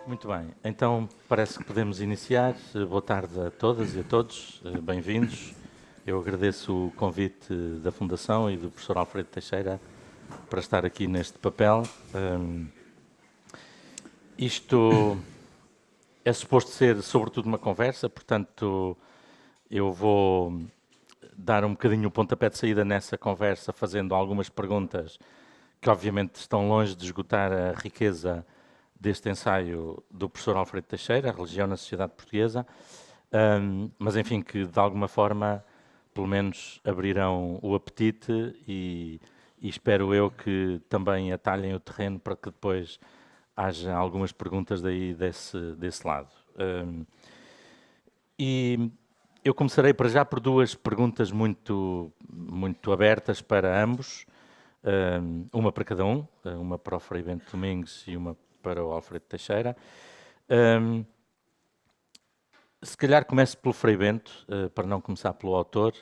Muito bem, então parece que podemos iniciar. Boa tarde a todas e a todos, bem-vindos. Eu agradeço o convite da Fundação e do professor Alfredo Teixeira para estar aqui neste papel. Isto é suposto ser sobretudo uma conversa, portanto eu vou dar um bocadinho o pontapé de saída nessa conversa, fazendo algumas perguntas que obviamente estão longe de esgotar a riqueza deste ensaio do professor Alfredo Teixeira, a Religião na Sociedade Portuguesa, mas enfim, que de alguma forma, pelo menos, abrirão o apetite e espero eu que também atalhem o terreno para que depois haja algumas perguntas daí desse lado. E eu começarei para já por duas perguntas muito abertas para ambos, uma para cada um, uma para o Frei Bento Domingos e uma para o Alfredo Teixeira. Se calhar começo pelo Frei Bento, para não começar pelo autor,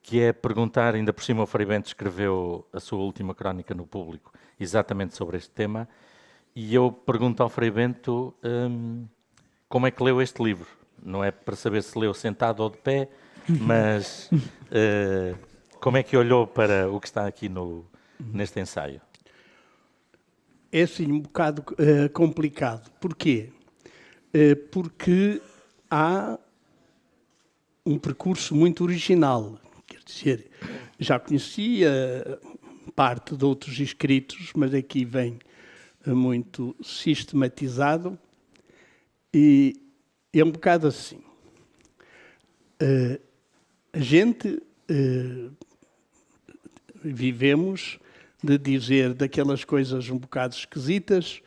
que é perguntar, ainda por cima o Frei Bento escreveu a sua última crónica no Público exatamente sobre este tema, e eu pergunto ao Frei Bento como é que leu este livro. Não é para saber se leu sentado ou de pé, mas como é que olhou para o que está aqui neste ensaio? É assim um bocado complicado. Porquê? Porque há um percurso muito original. Quer dizer, já conhecia parte de outros escritos, mas aqui vem muito sistematizado. E é um bocado assim. A gente vivemos de dizer daquelas coisas um bocado esquisitas,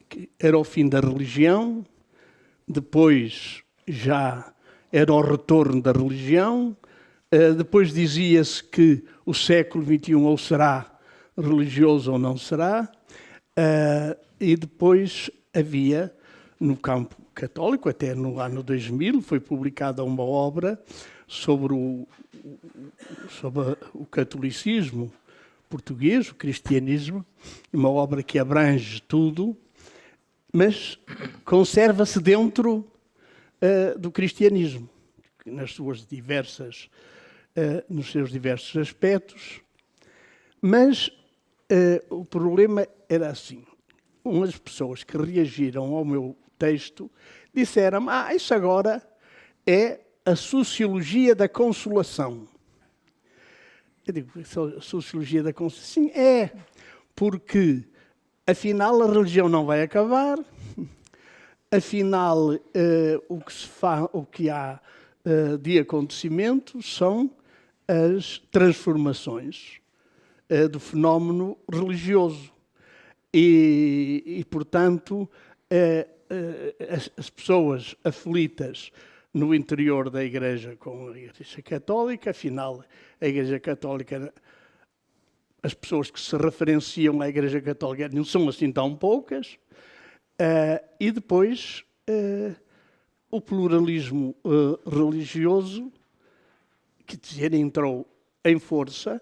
que era o fim da religião, depois já era o retorno da religião, depois dizia-se que o século XXI ou será religioso ou não será, e depois havia, no campo católico, até no ano 2000, foi publicada uma obra sobre o catolicismo português, o cristianismo, uma obra que abrange tudo, mas conserva-se dentro do cristianismo, nos seus diversos aspectos. Mas o problema era assim. Umas pessoas que reagiram ao meu texto disseram: isso agora é a sociologia da consolação. Eu digo, a sociologia da consolação? Sim, é, porque afinal a religião não vai acabar, afinal o que há de acontecimentos são as transformações do fenómeno religioso. E portanto, as pessoas aflitas no interior da Igreja com a Igreja Católica, afinal, a Igreja Católica, as pessoas que se referenciam à Igreja Católica não são assim tão poucas, e depois o pluralismo religioso, que entrou em força,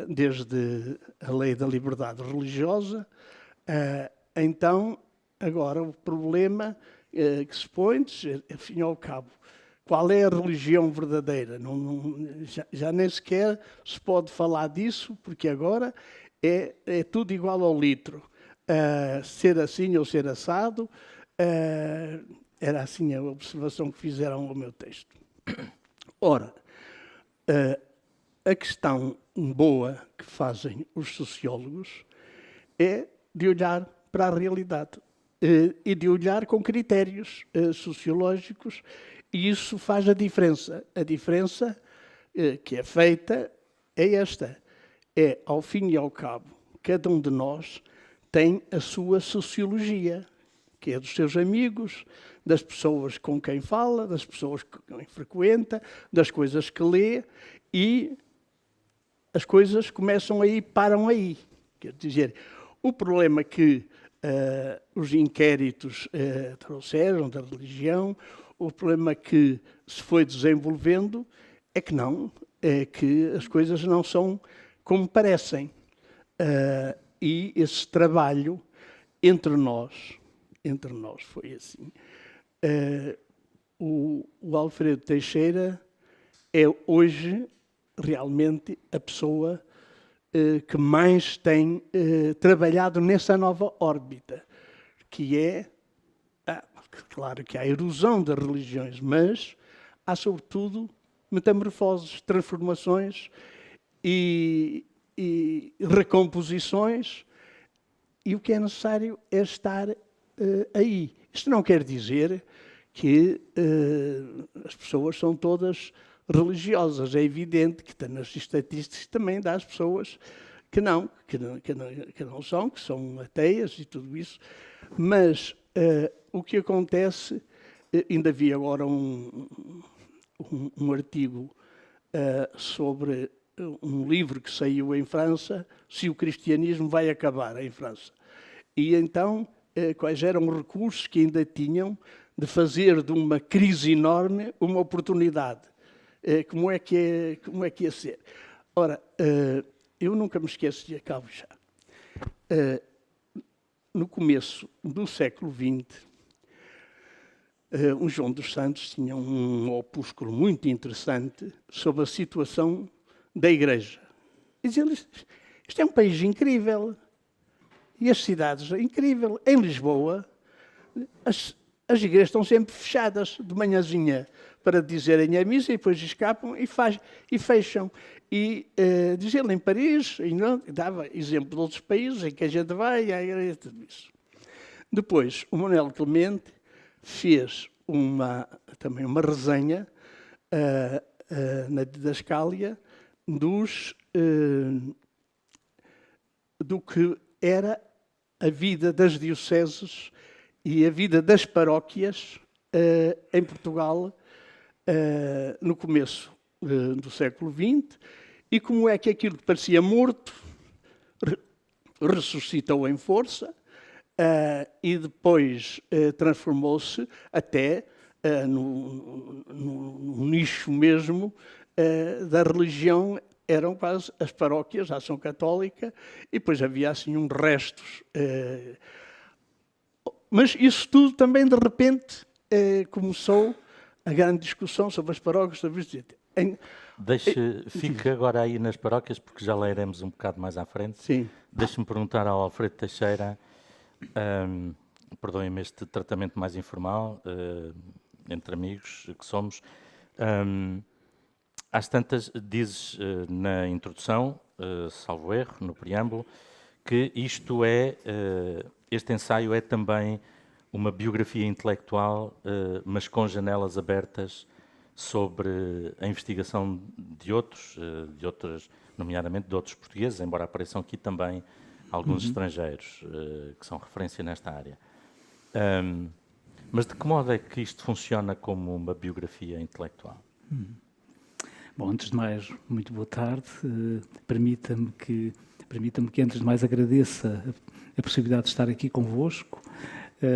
desde a lei da liberdade religiosa. Então, agora o problema que se põe, ao fim e ao cabo, qual é a religião verdadeira? Já nem sequer se pode falar disso, porque agora é tudo igual ao litro. Ser assim ou ser assado, era assim a observação que fizeram ao meu texto. Ora, a questão boa que fazem os sociólogos é de olhar para a realidade e de olhar com critérios sociológicos, e isso faz a diferença. A diferença que é feita é esta. É, ao fim e ao cabo, cada um de nós tem a sua sociologia, que é dos seus amigos, das pessoas com quem fala, das pessoas com quem frequenta, das coisas que lê, e as coisas começam aí, param aí. Quer dizer, o problema que os inquéritos trouxeram da religião, o problema que se foi desenvolvendo é que não, é que as coisas não são como parecem. E esse trabalho entre nós foi assim. O Alfredo Teixeira é hoje realmente a pessoa que mais tem trabalhado nessa nova órbita, que é, claro que há erosão das religiões, mas há sobretudo metamorfoses, transformações e recomposições, e o que é necessário é estar aí. Isto não quer dizer que as pessoas são todas religiosas. É evidente que nas estatísticas também dá as pessoas que não são, que são ateias e tudo isso. Mas o que acontece, ainda vi agora um artigo sobre um livro que saiu em França, se o cristianismo vai acabar em França. E então, quais eram os recursos que ainda tinham de fazer de uma crise enorme uma oportunidade? Como é que ia ser? Ora, eu nunca me esqueço, e acabo já. No começo do século XX, o João dos Santos tinha um opúsculo muito interessante sobre a situação da Igreja. E dizia-lhe, isto é um país incrível. E as cidades, incrível. Em Lisboa, as igrejas estão sempre fechadas de manhãzinha para dizerem a missa e depois escapam e fecham. E dizia-lhe em Paris, e não, dava exemplo de outros países em que a gente vai, à igreja, tudo isso. Depois, o Manuel Clemente fez também uma resenha na Didascália do que era a vida das dioceses e a vida das paróquias em Portugal no começo do século XX, e como é que aquilo que parecia morto ressuscitou em força e depois transformou-se até no nicho mesmo da religião. Eram quase as paróquias, a Ação Católica, e depois havia assim uns restos. Mas isso tudo também, de repente, começou a grande discussão sobre as paróquias, sobre isto. Fique agora aí nas paróquias, porque já lá iremos um bocado mais à frente. Sim. Deixe-me perguntar ao Alfredo Teixeira, perdoem-me este tratamento mais informal, entre amigos que somos. Às tantas, dizes na introdução, salvo erro, no preâmbulo, que este ensaio é também uma biografia intelectual, mas com janelas abertas sobre a investigação de outros, nomeadamente de outros portugueses, embora apareçam aqui também alguns estrangeiros que são referência nesta área. Mas de que modo é que isto funciona como uma biografia intelectual? Bom, antes de mais, muito boa tarde. Permita-me que, antes de mais, agradeça a possibilidade de estar aqui convosco.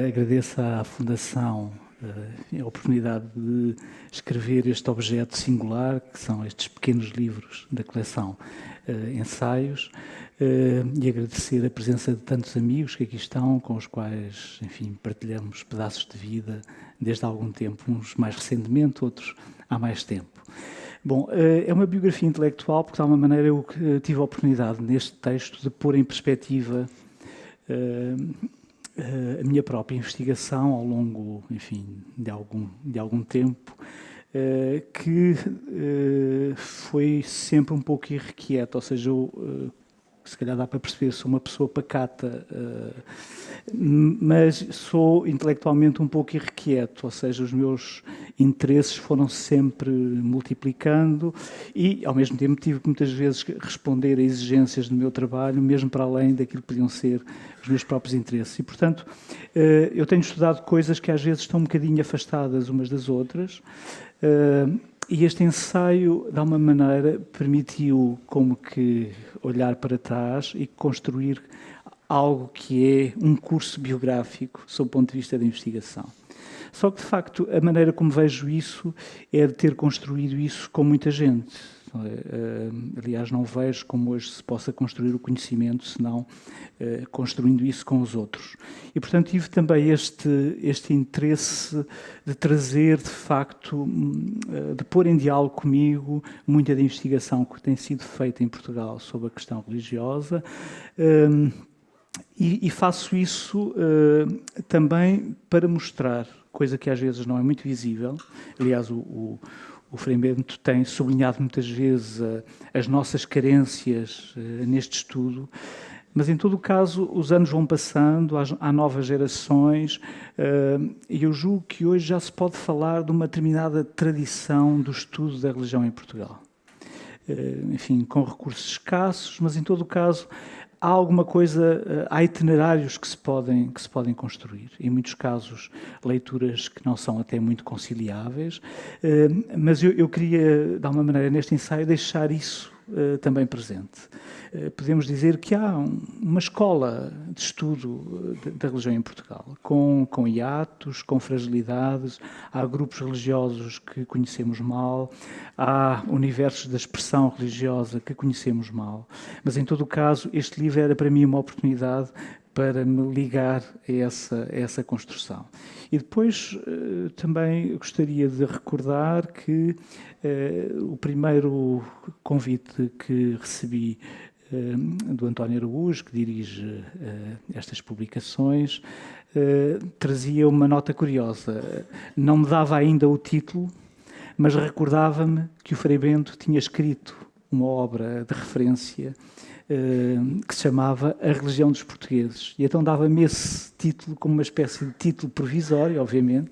Agradeço à Fundação a oportunidade de escrever este objeto singular, que são estes pequenos livros da coleção Ensaios, e agradecer a presença de tantos amigos que aqui estão, com os quais, enfim, partilhamos pedaços de vida desde há algum tempo, uns mais recentemente, outros há mais tempo. Bom, é uma biografia intelectual porque, de alguma maneira, eu tive a oportunidade, neste texto, de pôr em perspectiva a minha própria investigação ao longo, enfim, de algum tempo, que foi sempre um pouco irrequieta, ou seja, eu, se calhar dá para perceber, sou uma pessoa pacata, mas sou intelectualmente um pouco irrequieto, ou seja, os meus interesses foram sempre multiplicando e, ao mesmo tempo, tive que muitas vezes responder a exigências do meu trabalho, mesmo para além daquilo que podiam ser os meus próprios interesses. E, portanto, eu tenho estudado coisas que às vezes estão um bocadinho afastadas umas das outras, e este ensaio, de alguma maneira, permitiu como que olhar para trás e construir algo que é um curso biográfico sob o ponto de vista da investigação. Só que, de facto, a maneira como vejo isso é de ter construído isso com muita gente. Aliás, não vejo como hoje se possa construir o conhecimento, senão construindo isso com os outros. E, portanto, tive também este interesse de trazer, de facto, de pôr em diálogo comigo muita da investigação que tem sido feita em Portugal sobre a questão religiosa. E faço isso também para mostrar, coisa que às vezes não é muito visível. Aliás, o Frei Bento tem sublinhado muitas vezes as nossas carências neste estudo, mas em todo o caso os anos vão passando, há novas gerações, e eu julgo que hoje já se pode falar de uma determinada tradição do estudo da religião em Portugal. Enfim, com recursos escassos, mas em todo o caso há alguma coisa, há itinerários que se podem construir. Em muitos casos, leituras que não são até muito conciliáveis, mas eu queria, de alguma maneira, neste ensaio, deixar isso também presente. Podemos dizer que há uma escola de estudo da religião em Portugal, com hiatos, com fragilidades, há grupos religiosos que conhecemos mal, há universos da expressão religiosa que conhecemos mal, mas em todo o caso este livro era para mim uma oportunidade para me ligar a essa construção. E depois também gostaria de recordar que o primeiro convite que recebi do António Araújo, que dirige estas publicações, trazia uma nota curiosa. Não me dava ainda o título, mas recordava-me que o Frei Bento tinha escrito uma obra de referência que se chamava A Religião dos Portugueses. E então dava-me esse título como uma espécie de título provisório, obviamente.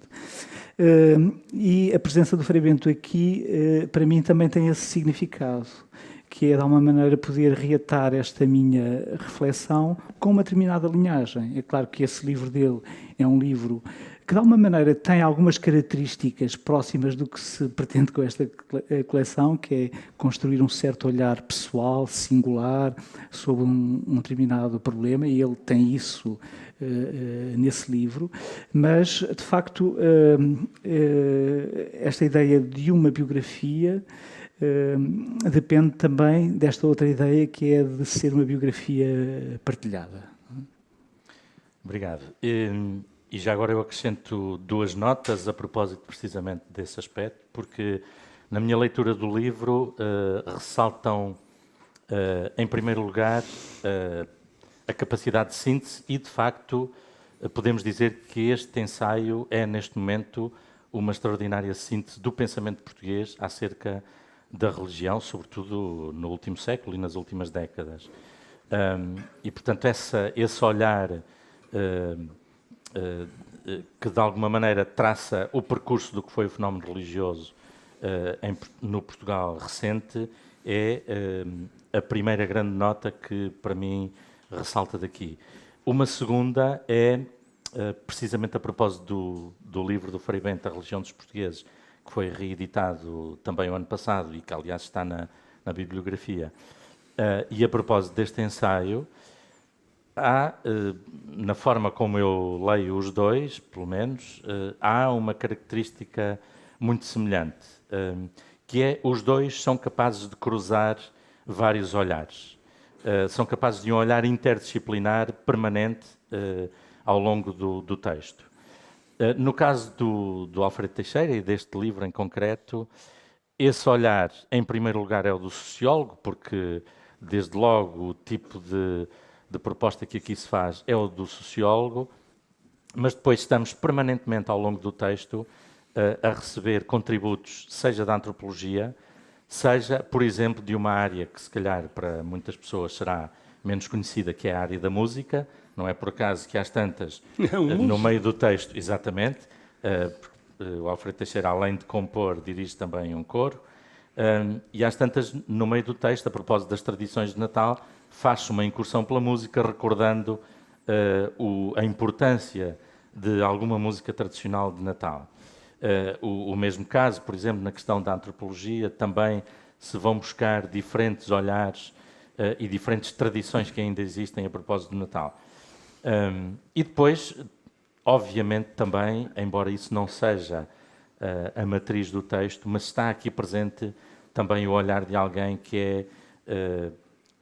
E a presença do Frei Bento aqui, para mim, também tem esse significado, que é, de alguma maneira, poder reatar esta minha reflexão com uma determinada linhagem. É claro que esse livro dele é um livro que, de alguma maneira, tem algumas características próximas do que se pretende com esta coleção, que é construir um certo olhar pessoal, singular, sobre um determinado problema, e ele tem isso nesse livro. Mas, de facto, esta ideia de uma biografia depende também desta outra ideia, que é de ser uma biografia partilhada. Obrigado. E já agora eu acrescento duas notas a propósito precisamente desse aspecto, porque na minha leitura do livro ressaltam, em primeiro lugar, a capacidade de síntese e, de facto, podemos dizer que este ensaio é, neste momento, uma extraordinária síntese do pensamento português acerca da religião, sobretudo no último século e nas últimas décadas. E, portanto, esse olhar que, de alguma maneira, traça o percurso do que foi o fenómeno religioso no Portugal recente, é a primeira grande nota que, para mim, ressalta daqui. Uma segunda é, precisamente a propósito do livro do Frei Bento, A Religião dos Portugueses, que foi reeditado também o ano passado e que, aliás, está na bibliografia. E a propósito deste ensaio, há, na forma como eu leio os dois, pelo menos, há uma característica muito semelhante, que é os dois são capazes de cruzar vários olhares. São capazes de um olhar interdisciplinar permanente ao longo do texto. No caso do Alfredo Teixeira e deste livro em concreto, esse olhar, em primeiro lugar, é o do sociólogo, porque, desde logo, o tipo de proposta que aqui se faz é o do sociólogo, mas depois estamos permanentemente, ao longo do texto, a receber contributos, seja da antropologia, seja, por exemplo, de uma área que, se calhar, para muitas pessoas será menos conhecida, que é a área da música. Não é por acaso que às tantas, no meio do texto, exatamente, o Alfredo Teixeira, além de compor, dirige também um coro, e às tantas, no meio do texto, a propósito das tradições de Natal, faz-se uma incursão pela música, recordando a importância de alguma música tradicional de Natal. O mesmo caso, por exemplo, na questão da antropologia, também se vão buscar diferentes olhares e diferentes tradições que ainda existem a propósito do Natal. E depois, obviamente também, embora isso não seja a matriz do texto, mas está aqui presente também o olhar de alguém que é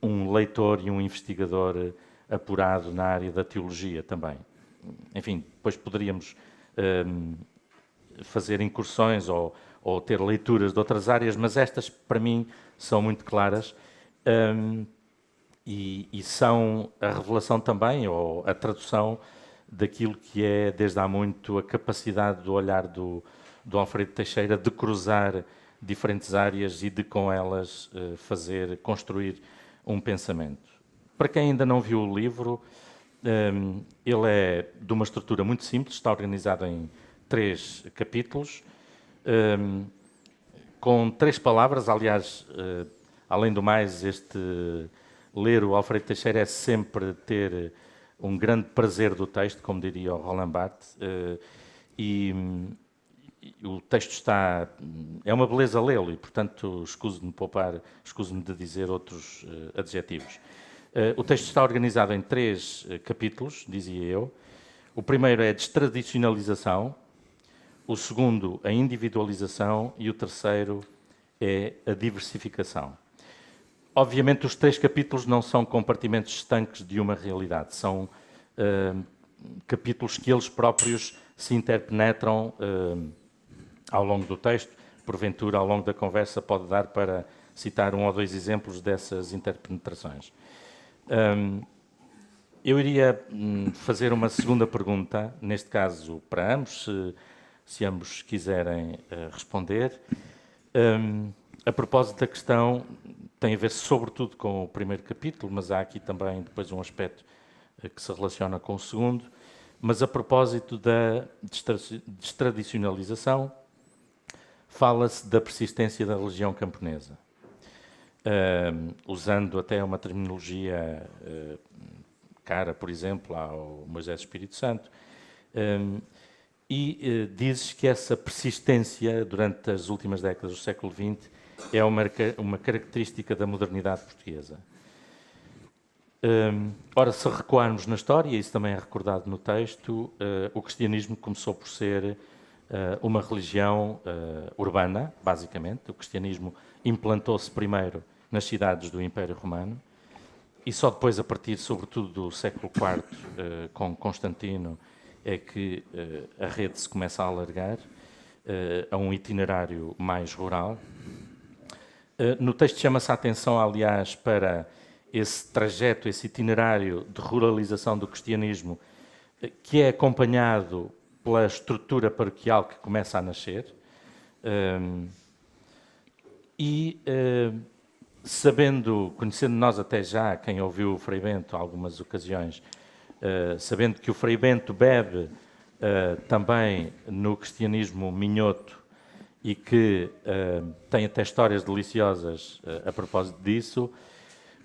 um leitor e um investigador apurado na área da teologia também. Enfim, depois poderíamos fazer incursões ou ter leituras de outras áreas, mas estas, para mim, são muito claras e são a revelação também, ou a tradução daquilo que é, desde há muito, a capacidade do olhar do Alfredo Teixeira de cruzar diferentes áreas e de, com elas, construir um pensamento. Para quem ainda não viu o livro, ele é de uma estrutura muito simples, está organizado em 3 capítulos, com 3 palavras. Aliás, além do mais, ler o Alfredo Teixeira é sempre ter um grande prazer do texto, como diria o Roland Barthes, e o texto é uma beleza lê-lo e, portanto, escuso-me de dizer outros adjetivos. O texto está organizado em 3 capítulos, dizia eu. O primeiro é a destradicionalização, o segundo, a individualização, e o terceiro é a diversificação. Obviamente, os 3 capítulos não são compartimentos estanques de uma realidade, são capítulos que eles próprios se interpenetram ao longo do texto. Porventura, ao longo da conversa, pode dar para citar 1 ou 2 exemplos dessas interpenetrações. Eu iria fazer uma segunda pergunta, neste caso para ambos, se ambos quiserem responder. A propósito da questão, tem a ver sobretudo com o primeiro capítulo, mas há aqui também depois um aspecto que se relaciona com o segundo. Mas a propósito da destradicionalização, fala-se da persistência da religião camponesa, usando até uma terminologia cara, por exemplo, ao Moisés Espírito Santo, e dizes que essa persistência durante as últimas décadas do século XX é uma característica da modernidade portuguesa. Ora, se recuarmos na história, e isso também é recordado no texto, o cristianismo começou por ser uma religião urbana, basicamente. O cristianismo implantou-se primeiro nas cidades do Império Romano e só depois, a partir, sobretudo, do século IV, com Constantino, é que a rede se começa a alargar a um itinerário mais rural. No texto chama-se a atenção, aliás, para esse trajeto, esse itinerário de ruralização do cristianismo, que é acompanhado pela estrutura paroquial que começa a nascer. Conhecendo nós até já, quem ouviu o Frei Bento algumas ocasiões, sabendo que o Frei Bento bebe também no cristianismo minhoto e que tem até histórias deliciosas a propósito disso,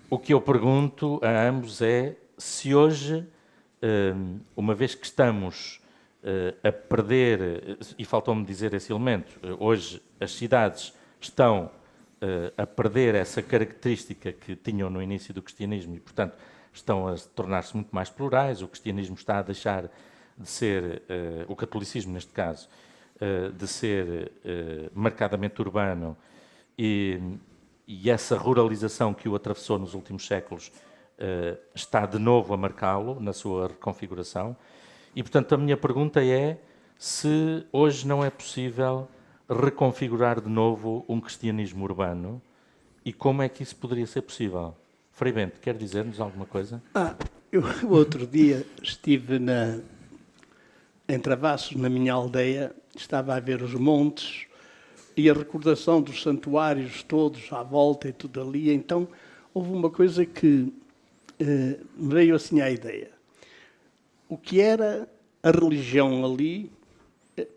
o que eu pergunto a ambos é se hoje, uma vez que estamos a perder, e faltou-me dizer esse elemento, hoje as cidades estão a perder essa característica que tinham no início do cristianismo e, portanto, estão a tornar-se muito mais plurais. O cristianismo está a deixar de ser, o catolicismo neste caso, de ser marcadamente urbano e essa ruralização que o atravessou nos últimos séculos está de novo a marcá-lo na sua reconfiguração. E, portanto, a minha pergunta é se hoje não é possível reconfigurar de novo um cristianismo urbano e como é que isso poderia ser possível. Frei Bento, quer dizer-nos alguma coisa? Eu outro dia estive em Travassos, na minha aldeia, estava a ver os montes e a recordação dos santuários todos à volta e tudo ali. Então, houve uma coisa que me veio assim à ideia. O que era a religião ali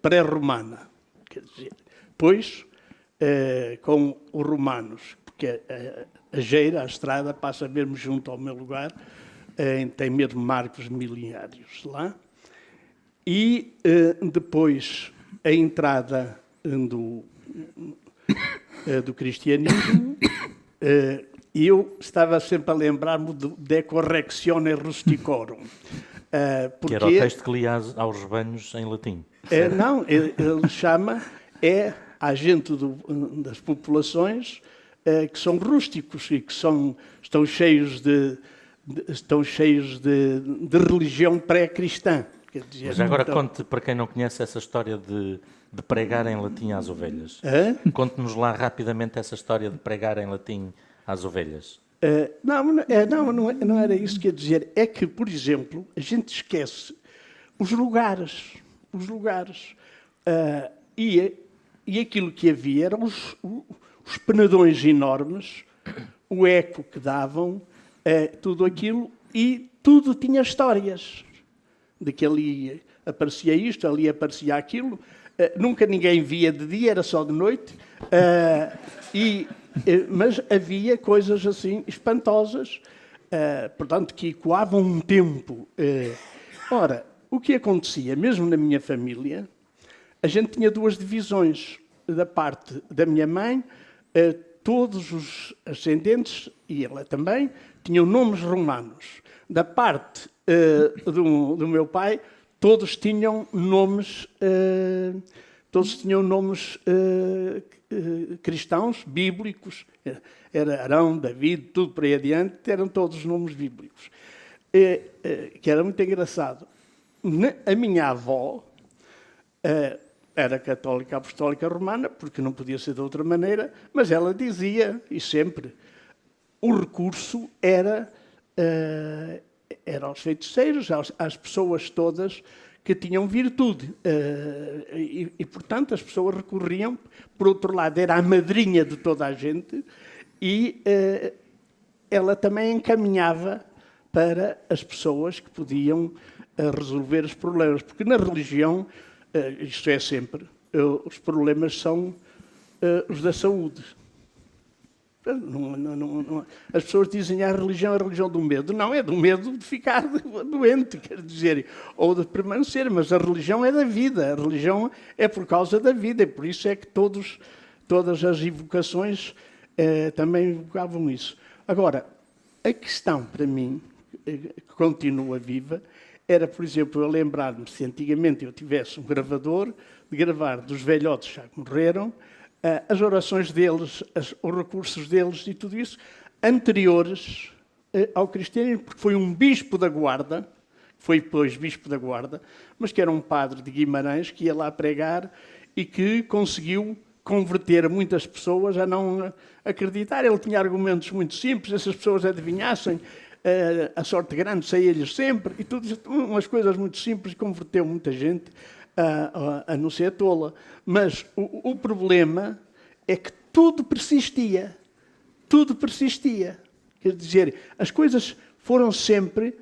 pré-romana? Quer dizer, pois, com os romanos, porque a Geira, a estrada, passa mesmo junto ao meu lugar, tem mesmo marcos miliários lá. E depois a entrada do cristianismo, eu estava sempre a lembrar-me de correctione rusticorum. Que era o texto que lia aos rebanhos em latim. Não, ele chama, a gente das populações que são rústicos e que estão cheios de religião pré-cristã. Mas agora conte, para quem não conhece, essa história de pregar em latim às ovelhas. Conte-nos lá rapidamente essa história de pregar em latim às ovelhas. Não era isso que ia dizer. É que, por exemplo, a gente esquece os lugares. E aquilo que havia eram os penadões enormes, o eco que davam, tudo aquilo, e tudo tinha histórias. De que ali aparecia isto, ali aparecia aquilo. Nunca ninguém via de dia, era só de noite. Mas havia coisas assim espantosas, portanto, que ecoavam um tempo. Ora, o que acontecia, mesmo na minha família, a gente tinha duas divisões. Da parte da minha mãe, todos os ascendentes, e ela também, tinham nomes romanos. Da parte do meu pai, todos tinham nomes cristãos, bíblicos. Era Arão, David, tudo por aí adiante, eram todos nomes bíblicos. Que era muito engraçado. A minha avó era católica apostólica romana, porque não podia ser de outra maneira, mas ela dizia, e sempre, o recurso era aos feiticeiros, às pessoas todas que tinham virtude. Portanto, as pessoas recorriam, por outro lado, era a madrinha de toda a gente, e ela também encaminhava para as pessoas que podiam resolver os problemas. Porque na religião, isto é sempre, os problemas são os da saúde. As pessoas dizem a religião é a religião do medo. Não, é do medo de ficar doente, quer dizer, ou de permanecer, mas a religião é da vida, a religião é por causa da vida, e por isso é que todas as evocações também evocavam isso. Agora, a questão para mim, que continua viva, era, por exemplo, eu lembrar-me, se antigamente eu tivesse um gravador, de gravar dos velhotes que já morreram, as orações deles, os recursos deles e tudo isso, anteriores ao cristianismo, porque foi um bispo da Guarda, foi depois bispo da Guarda, mas que era um padre de Guimarães, que ia lá pregar e que conseguiu converter muitas pessoas a não acreditar. Ele tinha argumentos muito simples, essas pessoas adivinhassem, a sorte grande saía-lhes sempre, e tudo, umas coisas muito simples, converteu muita gente a não ser tola. Mas o problema é que tudo persistia. Tudo persistia. Quer dizer, as coisas foram sempre,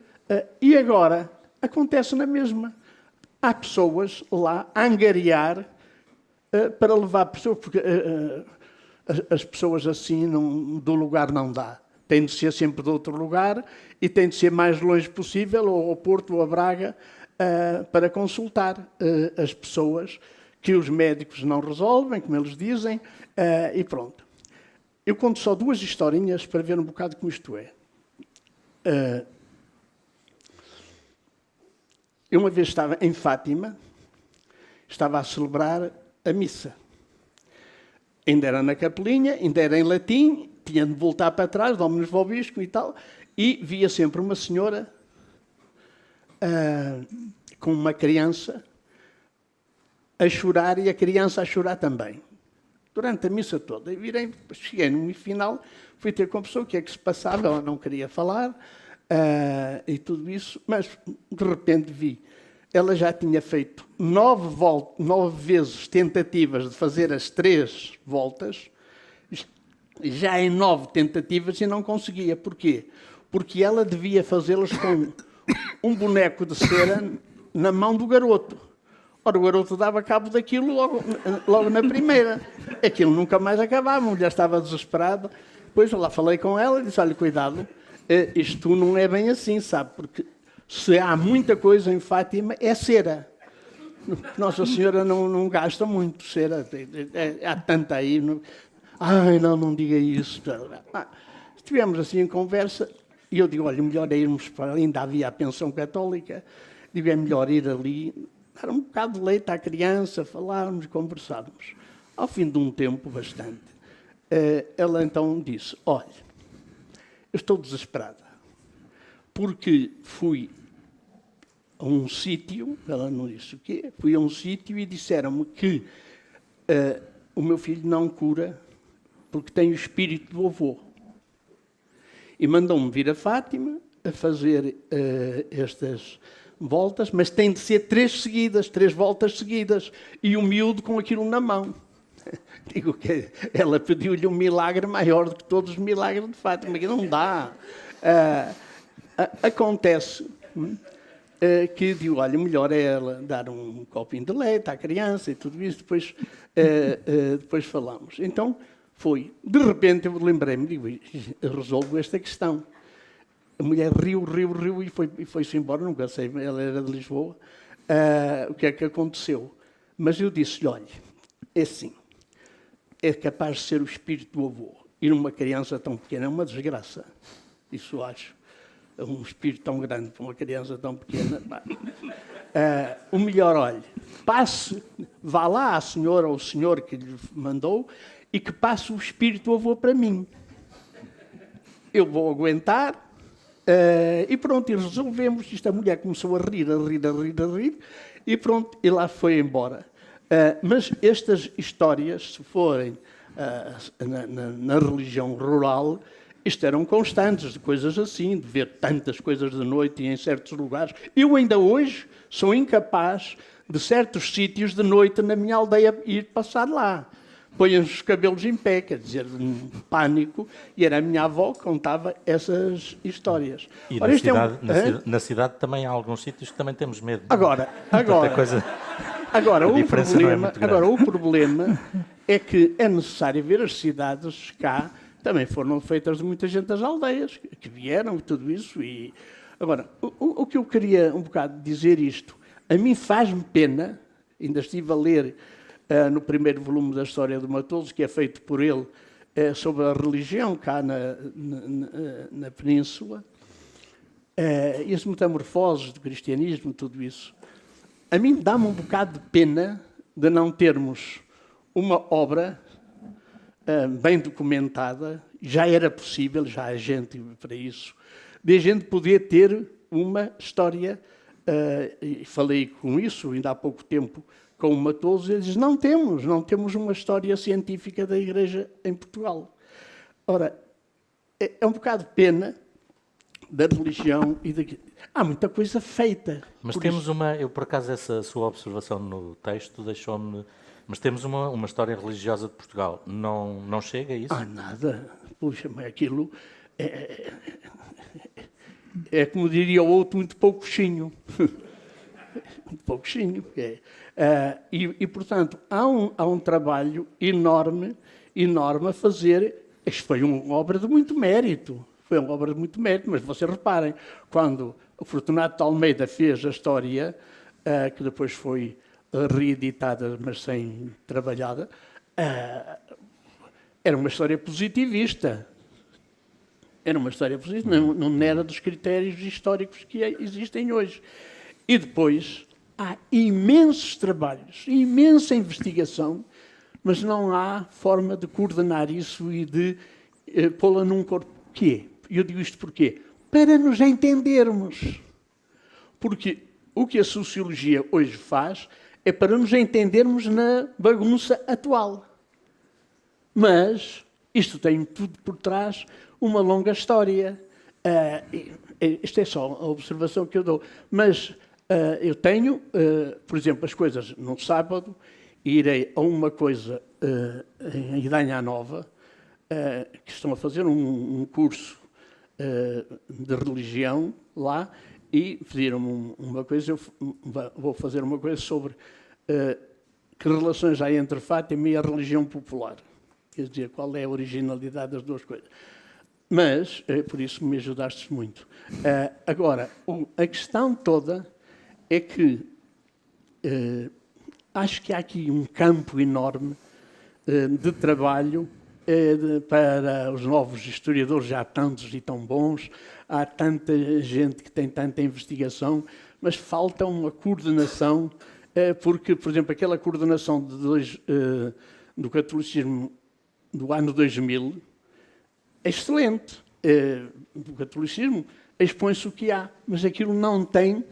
e agora acontece na mesma. Há pessoas lá a angariar para levar pessoas, porque as pessoas assim do lugar não dá. Tem de ser sempre de outro lugar e tem de ser mais longe possível, ou ao Porto ou a Braga, para consultar as pessoas que os médicos não resolvem, como eles dizem, e pronto. Eu conto só duas historinhas para ver um bocado como isto é. Eu uma vez estava em Fátima, estava a celebrar a missa. Ainda era na capelinha, ainda era em latim, tinha de voltar para trás, Dominus Vobiscum e tal, e via sempre uma senhora com uma criança a chorar e a criança a chorar também, durante a missa toda. E cheguei no final, fui ter com a pessoa o que é que se passava, ela não queria falar, e tudo isso, mas de repente vi, ela já tinha feito 9 vezes tentativas de fazer as 3 voltas, já em 9 tentativas, e não conseguia. Porquê? Porque ela devia fazê-las com um boneco de cera na mão do garoto. Ora, o garoto dava cabo daquilo logo na primeira. Aquilo nunca mais acabava, a mulher estava desesperada. Depois eu lá falei com ela e disse, olha, cuidado, isto não é bem assim, sabe? Porque se há muita coisa em Fátima, é cera. Nossa Senhora não gasta muito cera. Há tanta aí. Ai, não diga isso. Estivemos assim em conversa E eu digo, olha, melhor é irmos para ali, ainda havia a pensão católica, digo, é melhor ir ali, dar um bocado de leite à criança, falarmos, conversarmos. Ao fim de um tempo bastante, ela então disse, olha, eu estou desesperada, porque fui a um sítio, ela não disse o quê, fui a um sítio e disseram-me que o meu filho não cura porque tem o espírito do avô. E mandou-me vir a Fátima a fazer estas voltas, mas tem de ser 3 voltas seguidas, e o miúdo com aquilo na mão. Digo que ela pediu-lhe um milagre maior do que todos os milagres de Fátima, que não dá. Acontece que digo, olha, melhor é ela dar um copinho de leite à criança e tudo isso, depois falamos. Então, foi. De repente, eu lembrei-me, digo, resolvo esta questão. A mulher riu e foi-se embora, nunca sei, ela era de Lisboa, o que é que aconteceu. Mas eu disse-lhe, olha, é assim, é capaz de ser o espírito do avô. E numa criança tão pequena é uma desgraça. Isso acho. Um espírito tão grande para uma criança tão pequena. O melhor, olha, vá lá à senhora ou o senhor que lhe mandou e que passe o espírito do avô para mim. Eu vou aguentar e pronto, e resolvemos. Isto, a mulher começou a rir, e pronto, e lá foi embora. Mas estas histórias, se forem na religião rural, isto eram constantes, de coisas assim, de ver tantas coisas de noite e em certos lugares. Eu ainda hoje sou incapaz de certos sítios de noite na minha aldeia ir passar lá. Põem os cabelos em pé, quer dizer, um pânico, e era a minha avó que contava essas histórias. E Ora, na cidade também há alguns sítios que também temos medo. Agora o problema é que é necessário ver as cidades cá, também foram feitas de muita gente das aldeias, que vieram e tudo isso. E agora, o que eu queria um bocado dizer isto, a mim faz-me pena, ainda estive a ler no primeiro volume da História do Matoso, que é feito por ele, sobre a religião cá na Península, e as metamorfoses do cristianismo, tudo isso. A mim dá-me um bocado de pena de não termos uma obra bem documentada, já era possível, já há gente para isso, de a gente poder ter uma história, e falei com isso ainda há pouco tempo, com o Matoso, e ele diz, não temos uma história científica da Igreja em Portugal. Ora, é um bocado de pena da religião e há muita coisa feita. Mas temos eu por acaso essa sua observação no texto deixou-me, mas temos uma história religiosa de Portugal, não chega a isso? Nada, puxa, mas aquilo é como diria o outro, muito pouquinho. Muito pouquinho. Portanto, há um trabalho enorme a fazer. Isto foi uma obra de muito mérito. Mas vocês reparem, quando o Fortunato de Almeida fez a história, que depois foi reeditada, mas sem trabalhada, era uma história positivista. Não era dos critérios históricos que existem hoje. E depois há imensos trabalhos, imensa investigação, mas não há forma de coordenar isso e de pô-la num corpo. Porquê? Eu digo isto porquê? Para nos entendermos. Porque o que a sociologia hoje faz é para nos entendermos na bagunça atual. Mas isto tem tudo por trás uma longa história. Isto é só a observação que eu dou. Mas eu tenho, por exemplo, as coisas no sábado, irei a uma coisa em Idanha Nova, que estão a fazer um curso de religião lá, e pediram-me uma coisa, eu vou fazer uma coisa sobre que relações há entre Fátima e a religião popular. Quer dizer, qual é a originalidade das duas coisas. Mas, por isso me ajudaste muito. Agora, a questão toda é que acho que há aqui um campo enorme de trabalho para os novos historiadores, já há tantos e tão bons, há tanta gente que tem tanta investigação, mas falta uma coordenação, porque, por exemplo, aquela coordenação do catolicismo do ano 2000 é excelente. Do catolicismo expõe-se o que há, mas aquilo não tem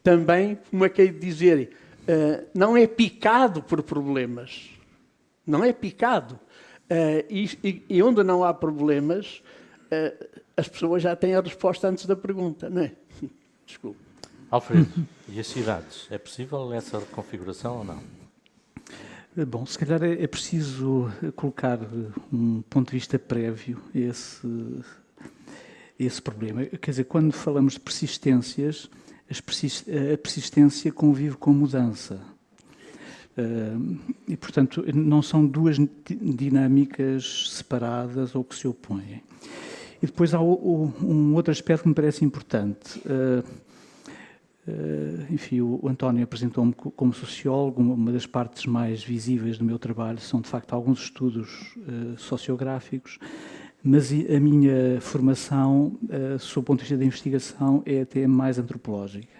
também, como é que é de dizer, não é picado por problemas. Não é picado. E onde não há problemas, as pessoas já têm a resposta antes da pergunta, não é? Desculpe. Alfredo, e as cidades? É possível essa configuração ou não? Bom, se calhar é preciso colocar um ponto de vista prévio a esse problema. Quer dizer, quando falamos de persistências, a persistência convive com mudança. E, portanto, não são duas dinâmicas separadas ou que se opõem. E depois há um outro aspecto que me parece importante. Enfim, o António apresentou-me como sociólogo. Uma das partes mais visíveis do meu trabalho são, de facto, alguns estudos sociográficos, mas a minha formação, sob o ponto de vista da investigação, é até mais antropológica.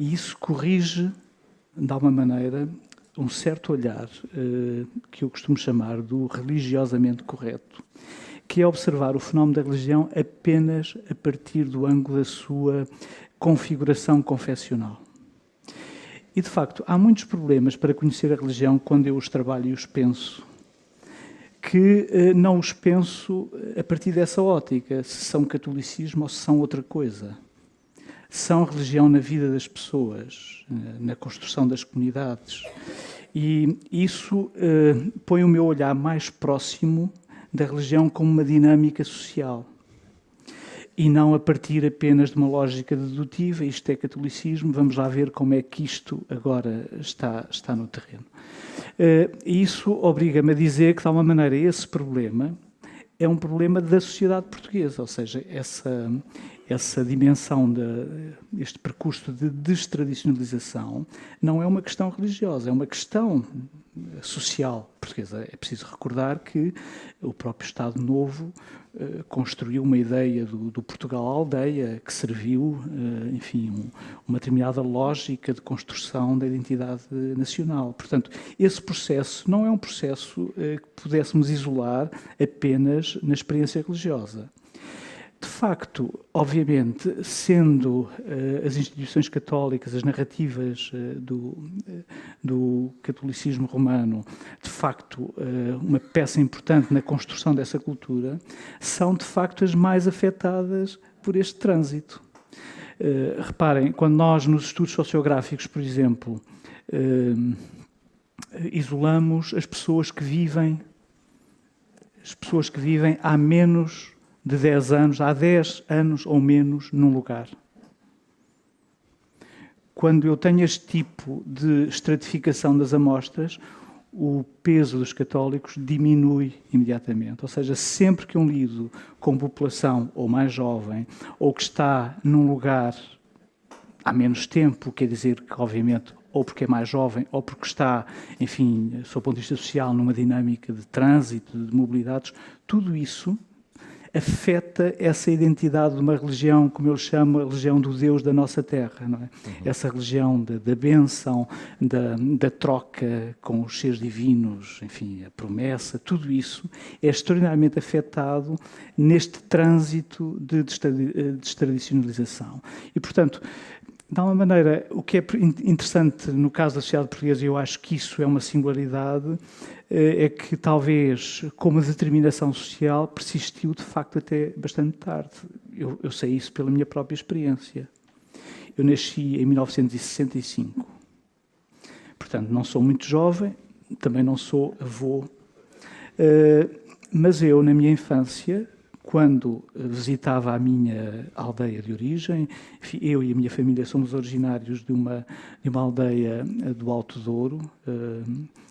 E isso corrige, de alguma maneira, um certo olhar que eu costumo chamar do religiosamente correto, que é observar o fenómeno da religião apenas a partir do ângulo da sua configuração confessional. E, de facto, há muitos problemas para conhecer a religião quando eu os trabalho e os penso, que não os penso a partir dessa ótica, se são catolicismo ou se são outra coisa. São religião na vida das pessoas, na construção das comunidades. E isso põe o meu olhar mais próximo da religião como uma dinâmica social. E não a partir apenas de uma lógica dedutiva, isto é catolicismo, vamos lá ver como é que isto agora está no terreno. E isso obriga-me a dizer que, de alguma maneira, esse problema é um problema da sociedade portuguesa, ou seja, essa dimensão, este percurso de destradicionalização não é uma questão religiosa, é uma questão social portuguesa. É preciso recordar que o próprio Estado Novo construiu uma ideia do Portugal-aldeia que serviu, enfim, uma determinada lógica de construção da identidade nacional. Portanto, esse processo não é um processo que pudéssemos isolar apenas na experiência religiosa. De facto, obviamente, sendo as instituições católicas, as narrativas do catolicismo romano, de facto, uma peça importante na construção dessa cultura, são, de facto, as mais afetadas por este trânsito. Reparem, quando nós, nos estudos sociográficos, por exemplo, isolamos as pessoas que vivem há menos de 10 anos, há 10 anos ou menos num lugar. Quando eu tenho este tipo de estratificação das amostras, o peso dos católicos diminui imediatamente. Ou seja, sempre que eu lido com população ou mais jovem, ou que está num lugar há menos tempo, quer dizer que, obviamente, ou porque é mais jovem, ou porque está, enfim, sob o ponto de vista social, numa dinâmica de trânsito, de mobilidades, tudo isso afeta essa identidade de uma religião, como eu chamo, a religião do Deus da nossa terra, não é? Uhum. Essa religião da bênção, da troca com os seres divinos, enfim, a promessa, tudo isso é extraordinariamente afetado neste trânsito de destradicionalização. E, portanto, de alguma maneira, o que é interessante no caso da sociedade portuguesa, e eu acho que isso é uma singularidade, é que talvez, como determinação social, persistiu de facto até bastante tarde. Eu sei isso pela minha própria experiência. Eu nasci em 1965. Portanto, não sou muito jovem, também não sou avô, mas eu, na minha infância, quando visitava a minha aldeia de origem, eu e a minha família somos originários de uma aldeia do Alto Douro,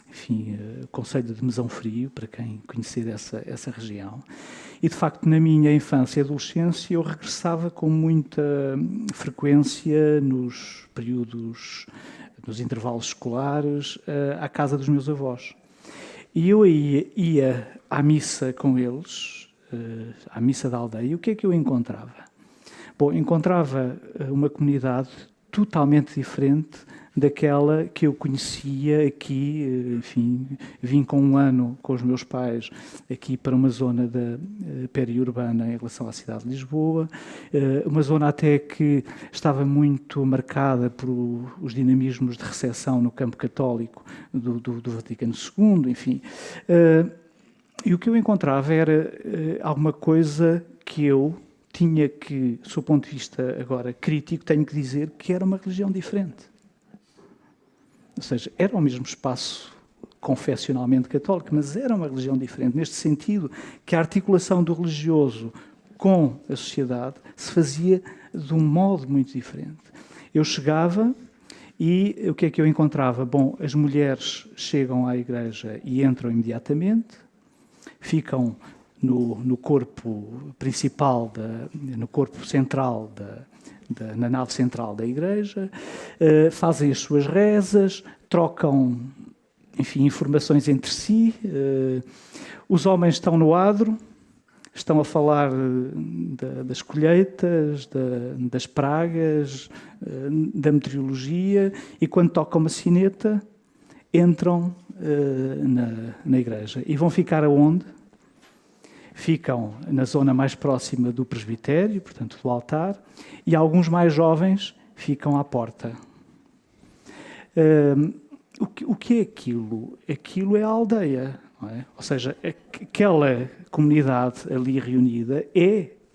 enfim, concelho de Mesão Frio, para quem conhecer essa região. E, de facto, na minha infância e adolescência, eu regressava com muita frequência nos períodos, nos intervalos escolares, à casa dos meus avós. E eu ia à missa com eles, à missa da aldeia, e o que é que eu encontrava? Bom, encontrava uma comunidade totalmente diferente daquela que eu conhecia aqui, enfim, vim com um ano com os meus pais aqui para uma zona da periurbana em relação à cidade de Lisboa, uma zona até que estava muito marcada por os dinamismos de recepção no campo católico do Vaticano II, enfim. E o que eu encontrava era alguma coisa que eu tinha que, do ponto de vista agora crítico, tenho que dizer que era uma religião diferente. Ou seja, era o mesmo espaço confessionalmente católico, mas era uma religião diferente, neste sentido que a articulação do religioso com a sociedade se fazia de um modo muito diferente. Eu chegava e o que é que eu encontrava? Bom, as mulheres chegam à igreja e entram imediatamente, ficam no corpo principal, no corpo central na nave central da igreja, fazem as suas rezas, trocam, enfim, informações entre si. Os homens estão no adro, estão a falar das colheitas, das pragas, da meteorologia, e quando tocam uma sineta, entram na igreja. E vão ficar aonde? Ficam na zona mais próxima do presbitério, portanto do altar, e alguns mais jovens ficam à porta. O que é aquilo? Aquilo é a aldeia, não é? Ou seja, aquela comunidade ali reunida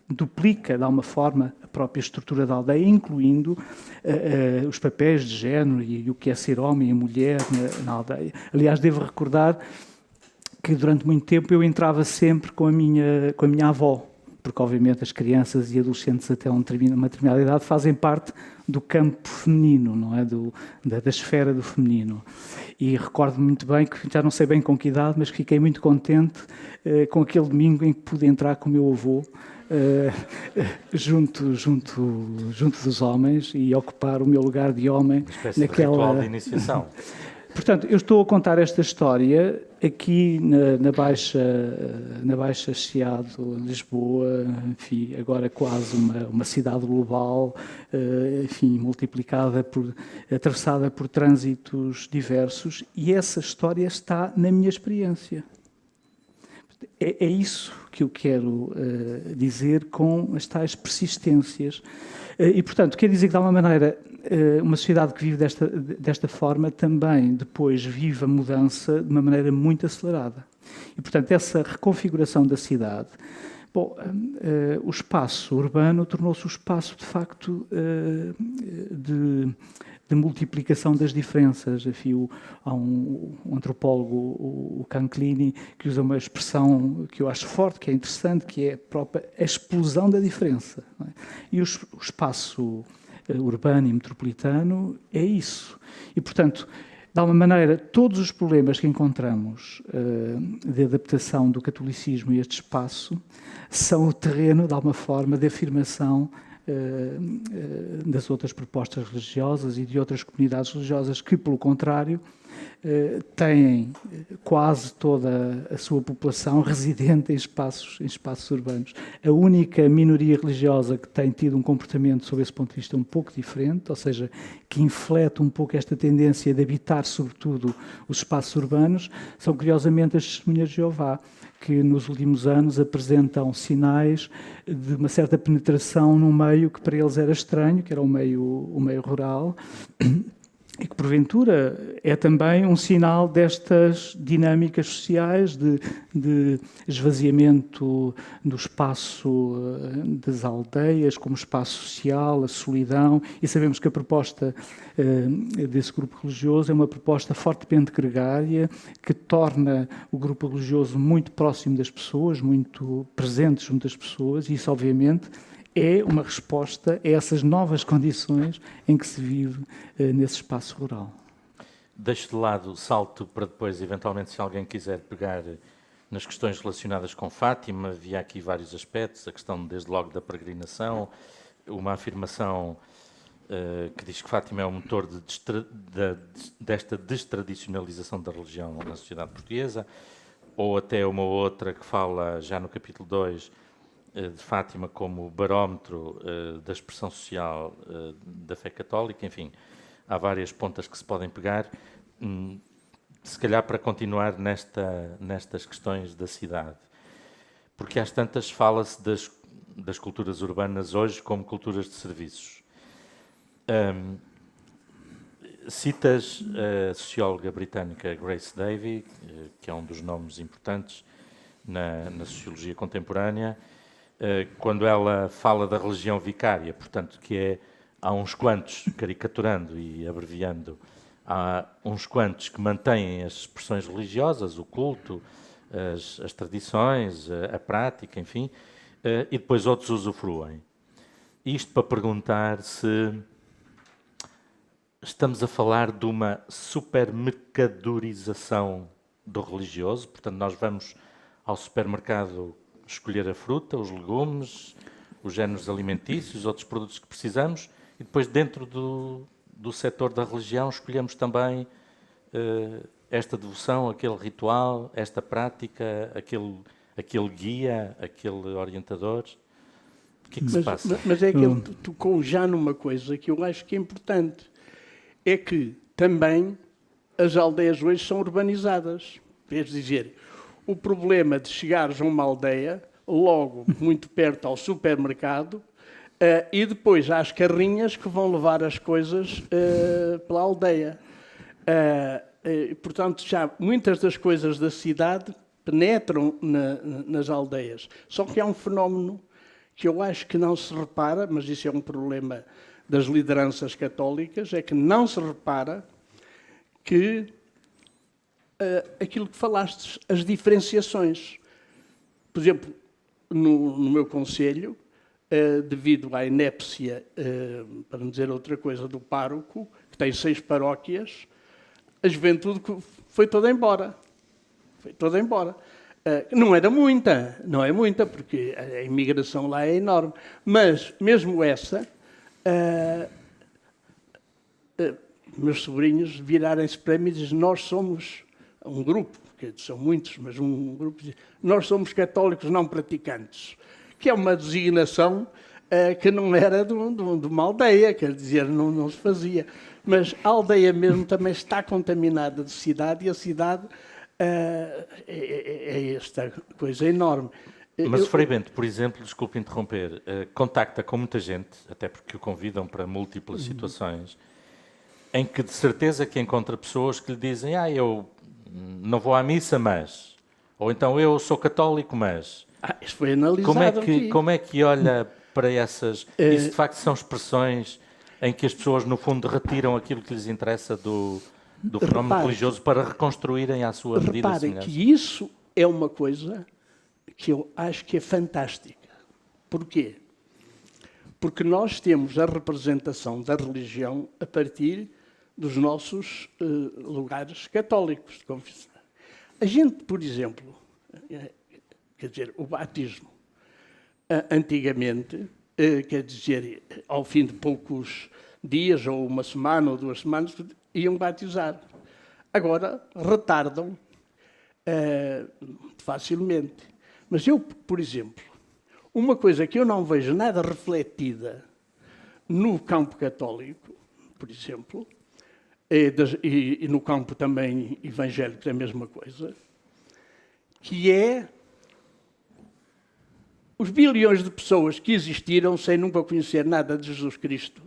duplica de alguma forma a própria estrutura da aldeia, incluindo os papéis de género e o que é ser homem e mulher na aldeia. Aliás, devo recordar que durante muito tempo eu entrava sempre com a minha avó, porque obviamente as crianças e adolescentes até uma determinada idade fazem parte do campo feminino, não é? Da esfera do feminino. E recordo muito bem, que já não sei bem com que idade, mas fiquei muito contente com aquele domingo em que pude entrar com o meu avô junto dos homens e ocupar o meu lugar de homem. Uma espécie de ritual de iniciação. Portanto, eu estou a contar esta história aqui na Baixa Chiado, Lisboa, enfim, agora quase uma cidade global, enfim, atravessada por trânsitos diversos, e essa história está na minha experiência. É isso que eu quero dizer com as tais persistências. E, portanto, quer dizer que, de alguma maneira, uma sociedade que vive desta forma também depois vive a mudança de uma maneira muito acelerada. E, portanto, essa reconfiguração da cidade, o espaço urbano tornou-se o espaço, de facto, de multiplicação das diferenças. Enfim, há um antropólogo, o Canclini, que usa uma expressão que eu acho forte, que é interessante, que é a própria explosão da diferença. Não é? E o espaço urbano e metropolitano é isso. E, portanto, de alguma maneira, todos os problemas que encontramos de adaptação do catolicismo a este espaço são o terreno, de alguma forma, de afirmação das outras propostas religiosas e de outras comunidades religiosas que, pelo contrário, têm quase toda a sua população residente em espaços urbanos. A única minoria religiosa que tem tido um comportamento, sob esse ponto de vista, um pouco diferente, ou seja, que inflete um pouco esta tendência de habitar, sobretudo, os espaços urbanos, são, curiosamente, as Testemunhas de Jeová, que nos últimos anos apresentam sinais de uma certa penetração num meio que para eles era estranho, que era o meio rural, e que, porventura, é também um sinal destas dinâmicas sociais de esvaziamento do espaço das aldeias como espaço social, a solidão, e sabemos que a proposta desse grupo religioso é uma proposta fortemente gregária, que torna o grupo religioso muito próximo das pessoas, muito presente junto das pessoas, e isso, obviamente, é uma resposta a essas novas condições em que se vive nesse espaço rural. Deixo de lado o salto para depois, eventualmente, se alguém quiser pegar nas questões relacionadas com Fátima, havia aqui vários aspectos, a questão desde logo da peregrinação, uma afirmação que diz que Fátima é o motor desta destradicionalização da religião na sociedade portuguesa, ou até uma outra que fala, já no capítulo 2, de Fátima como barómetro da expressão social da fé católica. Enfim, há várias pontas que se podem pegar, se calhar para continuar nestas questões da cidade. Porque às tantas fala-se das culturas urbanas hoje como culturas de serviços. Citas a socióloga britânica Grace Davy, que é um dos nomes importantes na sociologia contemporânea, quando ela fala da religião vicária, portanto, há uns quantos, caricaturando e abreviando, há uns quantos que mantêm as expressões religiosas, o culto, as tradições, a prática, enfim, e depois outros usufruem. Isto para perguntar se estamos a falar de uma supermercadorização do religioso, portanto, nós vamos ao supermercado escolher a fruta, os legumes, os géneros alimentícios, outros produtos que precisamos, e depois dentro do setor da religião escolhemos também esta devoção, aquele ritual, esta prática, aquele guia, aquele orientador. O que é que se passa? Mas é que ele tocou já numa coisa que eu acho que é importante. É que também as aldeias hoje são urbanizadas. Quer dizer, o problema de chegares a uma aldeia, logo muito perto ao supermercado, e depois há as carrinhas que vão levar as coisas pela aldeia. Portanto, já muitas das coisas da cidade penetram nas aldeias. Só que há um fenómeno que eu acho que não se repara, mas isso é um problema das lideranças católicas, é que não se repara que aquilo que falaste, as diferenciações. Por exemplo, no meu concelho, devido à inépcia, para não dizer outra coisa, do pároco, que tem 6 paróquias, a juventude foi toda embora. Foi toda embora. Não era muita, não é muita, porque a imigração lá é enorme. Mas, mesmo essa, meus sobrinhos virarem-se para mim e dizem: nós somos um grupo, que são muitos, mas um grupo, nós somos católicos não praticantes, que é uma designação que não era de uma aldeia, quer dizer, não se fazia. Mas a aldeia mesmo também está contaminada de cidade, e a cidade é esta coisa enorme. Mas o Frei Bento, por exemplo, desculpe interromper, contacta com muita gente, até porque o convidam para múltiplas situações, em que de certeza que encontra pessoas que lhe dizem: eu não vou à missa, mas... Ou então, eu sou católico, mas... Isso foi analisado como é que olha para essas... Isso de facto são expressões em que as pessoas no fundo retiram aquilo que lhes interessa do fenómeno religioso para reconstruírem à sua medida Reparem semelhança. que isso é uma coisa que eu acho que é fantástica. Porquê? Porque nós temos a representação da religião a partir dos nossos lugares católicos de confissão. A gente, por exemplo, quer dizer, o batismo, antigamente, quer dizer, ao fim de poucos dias, ou uma semana, ou 2 semanas, iam batizar. Agora, retardam facilmente. Mas eu, por exemplo, uma coisa que eu não vejo nada refletida no campo católico, por exemplo, e no campo também evangélico é a mesma coisa, que é os bilhões de pessoas que existiram sem nunca conhecer nada de Jesus Cristo,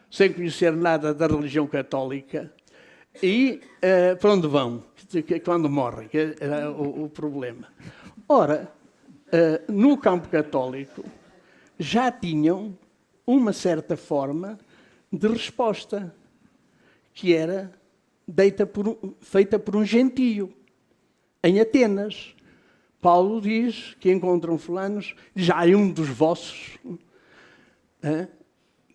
sem conhecer nada da religião católica, e para onde vão quando morrem, que era o problema. Ora, no campo católico já tinham uma certa forma de resposta, que era feita por um gentio, em Atenas. Paulo diz que encontram fulanos, já há um dos vossos,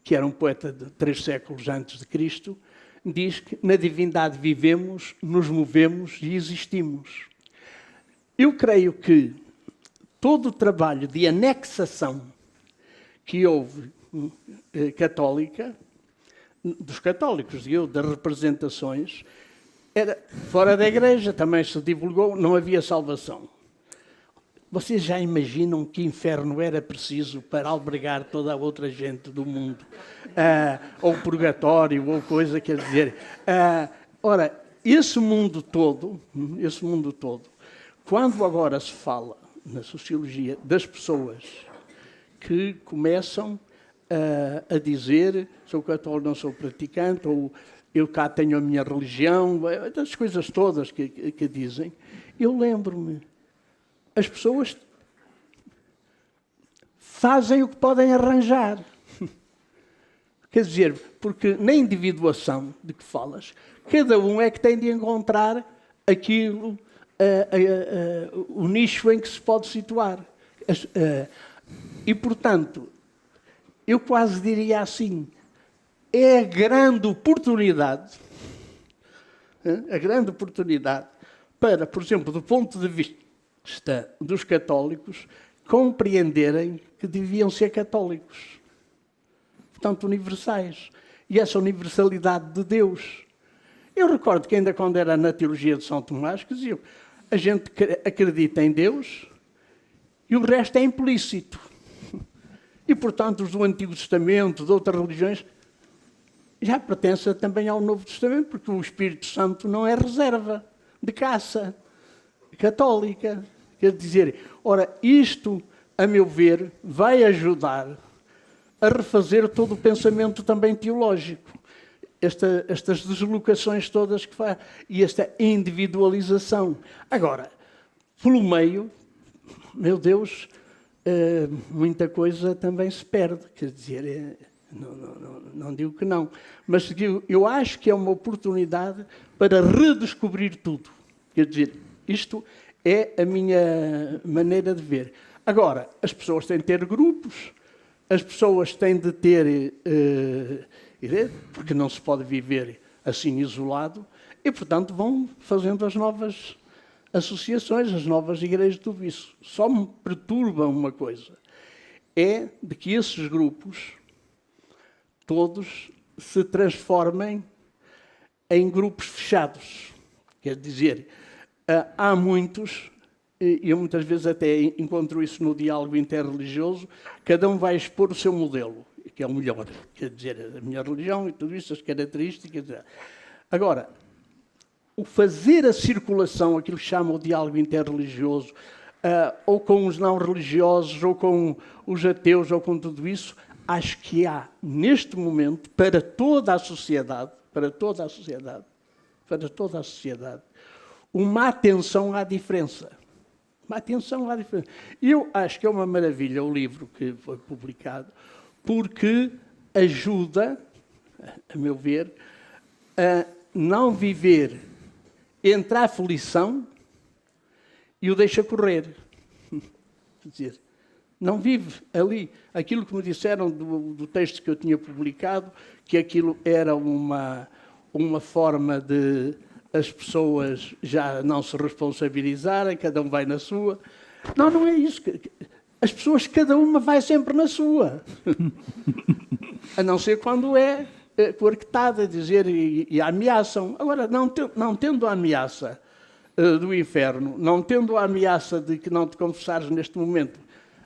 que era um poeta de 3 séculos antes de Cristo, diz que na divindade vivemos, nos movemos e existimos. Eu creio que todo o trabalho de anexação que houve católica dos católicos, das representações, era fora da igreja, também se divulgou, não havia salvação. Vocês já imaginam que inferno era preciso para albergar toda a outra gente do mundo? Ou purgatório, ou coisa, quer dizer. Ora, esse mundo todo, quando agora se fala na sociologia das pessoas que começam a dizer sou católico, não sou praticante, ou eu cá tenho a minha religião, das coisas todas que dizem, eu lembro-me, as pessoas fazem o que podem arranjar. Quer dizer, porque na individuação de que falas, cada um é que tem de encontrar aquilo, o nicho em que se pode situar. E, portanto, eu quase diria assim, é a grande oportunidade para, por exemplo, do ponto de vista dos católicos, compreenderem que deviam ser católicos. Portanto, universais. E essa universalidade de Deus. Eu recordo que ainda quando era na teologia de São Tomás, que diziam, a gente acredita em Deus e o resto é implícito. E, portanto, os do Antigo Testamento, de outras religiões, já pertencem também ao Novo Testamento, porque o Espírito Santo não é reserva de caça católica. Quer dizer, ora, isto, a meu ver, vai ajudar a refazer todo o pensamento também teológico. Estas deslocações todas que faz, e esta individualização. Agora, pelo meio, meu Deus, muita coisa também se perde. Quer dizer, não digo que não, mas eu acho que é uma oportunidade para redescobrir tudo. Quer dizer, isto é a minha maneira de ver. Agora, as pessoas têm de ter grupos, as pessoas têm de ter, porque não se pode viver assim isolado, e, portanto, vão fazendo as novas associações, as novas igrejas, tudo isso. Só me perturba uma coisa, é de que esses grupos todos se transformem em grupos fechados. Quer dizer, há muitos, e eu muitas vezes até encontro isso no diálogo interreligioso, cada um vai expor o seu modelo, que é o melhor. Quer dizer, a minha religião e tudo isso, as características. Agora, o fazer a circulação, aquilo que chama o diálogo interreligioso, ou com os não religiosos, ou com os ateus, ou com tudo isso, acho que há, neste momento, para toda a sociedade, uma atenção à diferença. Eu acho que é uma maravilha o livro que foi publicado, porque ajuda, a meu ver, a não viver entre a aflição e o deixa correr. Quer dizer, não vive ali. Aquilo que me disseram do texto que eu tinha publicado, que aquilo era uma forma de as pessoas já não se responsabilizarem, cada um vai na sua. Não é isso. As pessoas, cada uma vai sempre na sua. A não ser quando é coartada, dizer, e ameaçam. Agora, não tendo a ameaça do inferno, não tendo a ameaça de que não te confessares neste momento,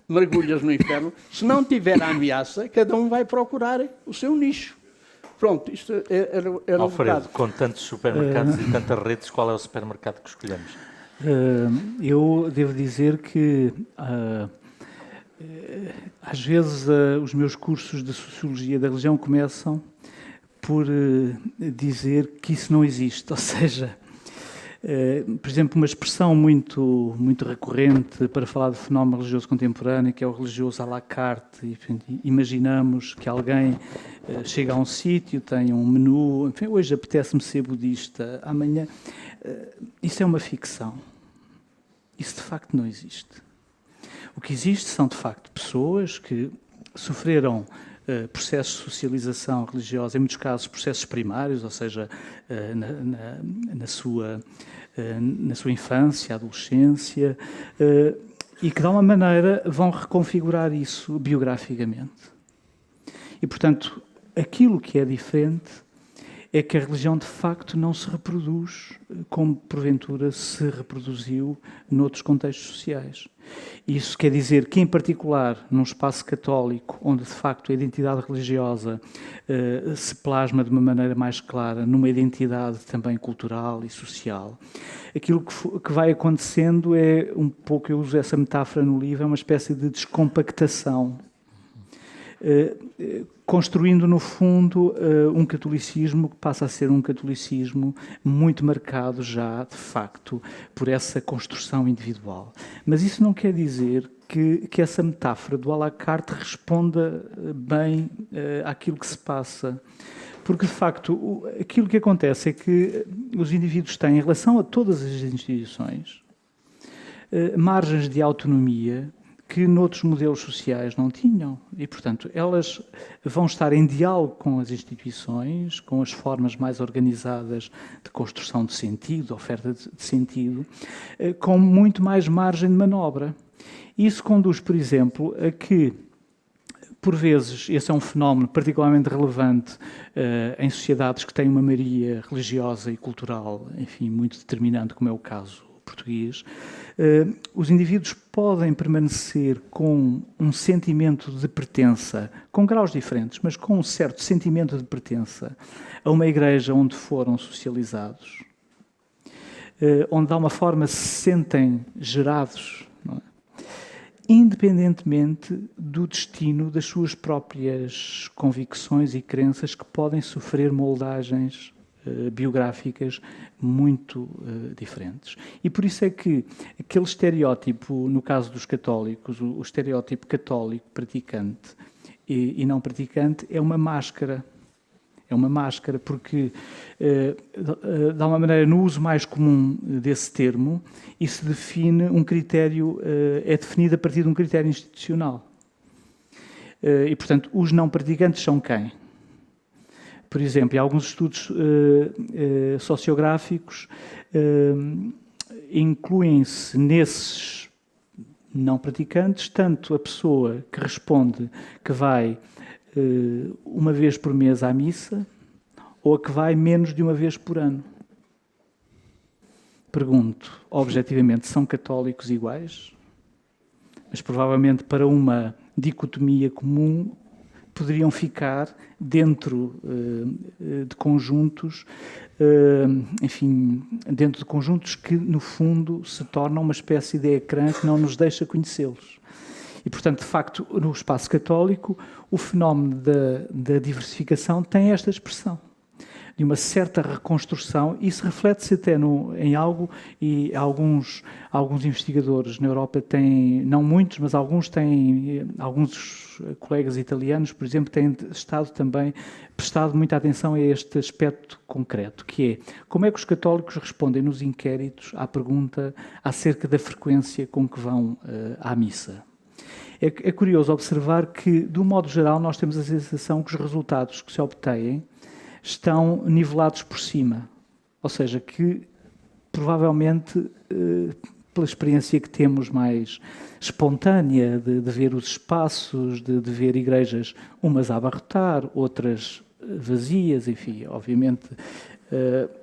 mergulhas no inferno, se não tiver a ameaça, cada um vai procurar o seu nicho. Pronto, isto era um Alfredo, bocado. com tantos supermercados e tantas redes, qual é o supermercado que escolhemos? Eu devo dizer que às vezes os meus cursos de Sociologia da Religião começam por dizer que isso não existe, ou seja, por exemplo, uma expressão muito recorrente para falar do fenómeno religioso contemporâneo, que é o religioso à la carte. Enfim, imaginamos que alguém chega a um sítio, tem um menu, enfim, hoje apetece-me ser budista, amanhã... Isso é uma ficção. Isso, de facto, não existe. O que existe são, de facto, pessoas que sofreram processos de socialização religiosa, em muitos casos processos primários, ou seja, na sua infância, adolescência, e que, de alguma maneira, vão reconfigurar isso biograficamente. E, portanto, aquilo que é diferente é que a religião de facto não se reproduz como porventura se reproduziu noutros contextos sociais. Isso quer dizer que, em particular, num espaço católico, onde de facto a identidade religiosa se plasma de uma maneira mais clara numa identidade também cultural e social, aquilo que vai acontecendo é um pouco, eu uso essa metáfora no livro, é uma espécie de descompactação, construindo, no fundo, um catolicismo que passa a ser um catolicismo muito marcado já, de facto, por essa construção individual. Mas isso não quer dizer que essa metáfora do à la carte responda bem àquilo que se passa. Porque, de facto, aquilo que acontece é que os indivíduos têm, em relação a todas as instituições, margens de autonomia que noutros modelos sociais não tinham. E, portanto, elas vão estar em diálogo com as instituições, com as formas mais organizadas de construção de sentido, oferta de sentido, com muito mais margem de manobra. Isso conduz, por exemplo, a que, por vezes, esse é um fenómeno particularmente relevante em sociedades que têm uma maioria religiosa e cultural, enfim, muito determinante, como é o caso português, os indivíduos podem permanecer com um sentimento de pertença, com graus diferentes, mas com um certo sentimento de pertença a uma igreja onde foram socializados, onde de alguma forma se sentem gerados, não é? Independentemente do destino das suas próprias convicções e crenças, que podem sofrer moldagens biográficas muito diferentes. E por isso é que aquele estereótipo, no caso dos católicos, o estereótipo católico praticante e não praticante, é uma máscara. É uma máscara porque, de alguma maneira, no uso mais comum desse termo, isso define um critério, é definido a partir de um critério institucional. E, portanto, os não praticantes são quem? Por exemplo, em alguns estudos sociográficos incluem-se nesses não praticantes tanto a pessoa que responde que vai uma vez por mês à missa ou a que vai menos de uma vez por ano. Pergunto, objetivamente, são católicos iguais? Mas provavelmente para uma dicotomia comum poderiam ficar dentro de conjuntos, enfim, dentro de conjuntos que, no fundo, se tornam uma espécie de ecrã que não nos deixa conhecê-los. E, portanto, de facto, no espaço católico, o fenómeno da diversificação tem esta expressão, de uma certa reconstrução. Isso reflete-se até em algo, e alguns investigadores na Europa têm, não muitos, mas alguns colegas italianos, por exemplo, têm prestado muita atenção a este aspecto concreto, que é como é que os católicos respondem nos inquéritos à pergunta acerca da frequência com que vão à missa. É curioso observar que, de um modo geral, nós temos a sensação que os resultados que se obtêm estão nivelados por cima. Ou seja, que provavelmente, pela experiência que temos mais espontânea de ver os espaços, de ver igrejas umas a abarrotar, outras vazias, enfim, obviamente,